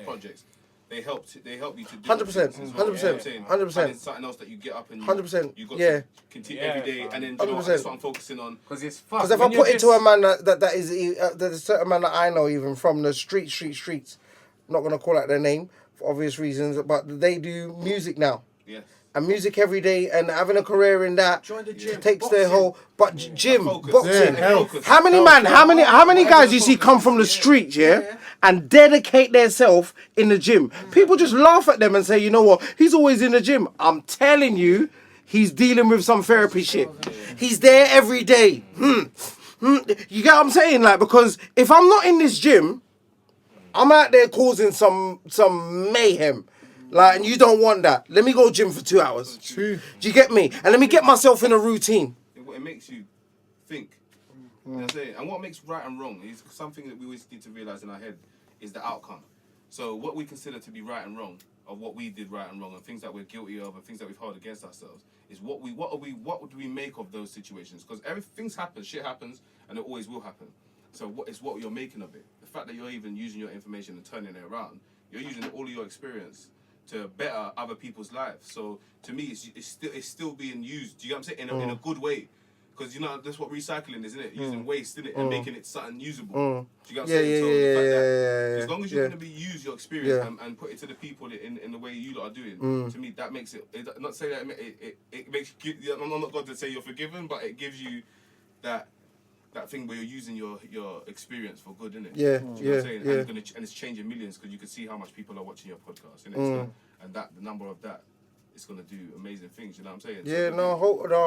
projects. They help you to do 100%, 100%. Something else that you get up and 100%. You got to continue every day, and then you know what, that's what I'm focusing on. Because it's fucked. Because if I put it to a man that is there's a certain man that I know even from the streets. I'm not gonna call out their name for obvious reasons, but they do music now. Yes. And music every day, and having a career in that Join the gym. takes Boxing. their whole. But gym, Focus. boxing. Yeah, How many guys you see come from the streets, and dedicate themselves in the gym? People just laugh at them and say, you know what? He's always in the gym. I'm telling you, he's dealing with some therapy shit. He's there every day. You get what I'm saying? Like, because if I'm not in this gym, I'm out there causing some mayhem. Like, and you don't want that. Let me go gym for 2 hours. True. Do you get me? And let me get myself in a routine. It makes you think. You know what I'm saying? And what makes right and wrong is something that we always need to realise in our head is the outcome. So what we consider to be right and wrong, of what we did right and wrong, and things that we're guilty of, and things that we've held against ourselves, is what do we make of those situations? Because things happen, shit happens, and it always will happen. So what you're making of it. The fact that you're even using your information and turning it around, you're using all of your experience to better other people's lives. So to me, it's still being used. Do you know what I'm saying? In a good way. Because you know that's what recycling is, isn't it? Using waste, isn't it, and making it something usable. Do you know what I'm saying? So the fact that as long as you're going to use your experience and put it to the people in the way you lot are doing, to me that makes it. Not say that it makes you. I'm not going to say you're forgiven, but it gives you that thing where you're using your experience for good, innit? Yeah, Do you know what I'm saying? And it's changing millions because you can see how much people are watching your podcast, innit? And the number of that is gonna do amazing things. You know what I'm saying? Yeah, so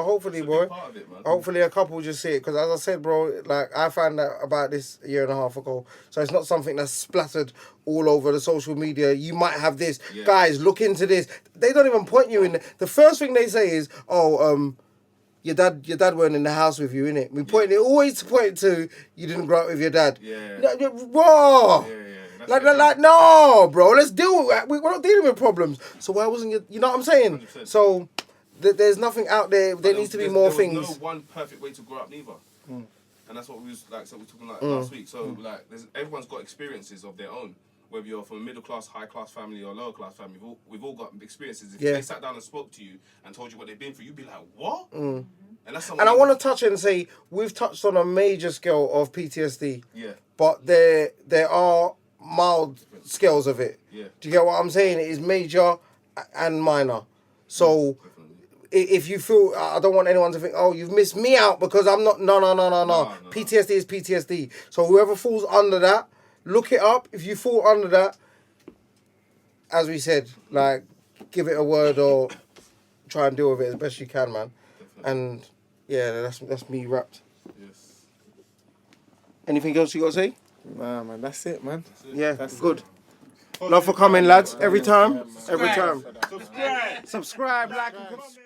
hopefully, boy. Part of it, man. Hopefully, a couple will just see it because, as I said, bro, like I found out about this a year and a half ago, so it's not something that's splattered all over the social media. You might have this, guys. Look into this. They don't even point you in. The first thing they say is, your dad weren't in the house with you, innit? We always point to you didn't grow up with your dad. Raw. Like, no, bro. Let's deal with it. We're not dealing with problems. So why wasn't you know what I'm saying? 100%. So there's nothing out there. There needs to be more things. There's no one perfect way to grow up, neither. And that's what we was talking like last week. So like, everyone's got experiences of their own. Whether you're from a middle class, high class family, or lower class family, we've all got experiences. If they sat down and spoke to you and told you what they've been through, you'd be like, what? And that's I want to touch it and say we've touched on a major scale of PTSD. Yeah. But there are mild scales of it. Yeah. Do you get what I'm saying? It is major and minor. So if you feel, I don't want anyone to think, oh, you've missed me out because I'm not. No. PTSD is PTSD. So whoever falls under that, look it up. If you fall under that, as we said, like, give it a word or try and deal with it as best you can, man. Definitely. And yeah, that's me wrapped. Yes. Anything else you got to say? Nah, man, that's it, man. Yeah, that's good. Love for coming, lads. Every time. Subscribe. Subscribe, like, and comment.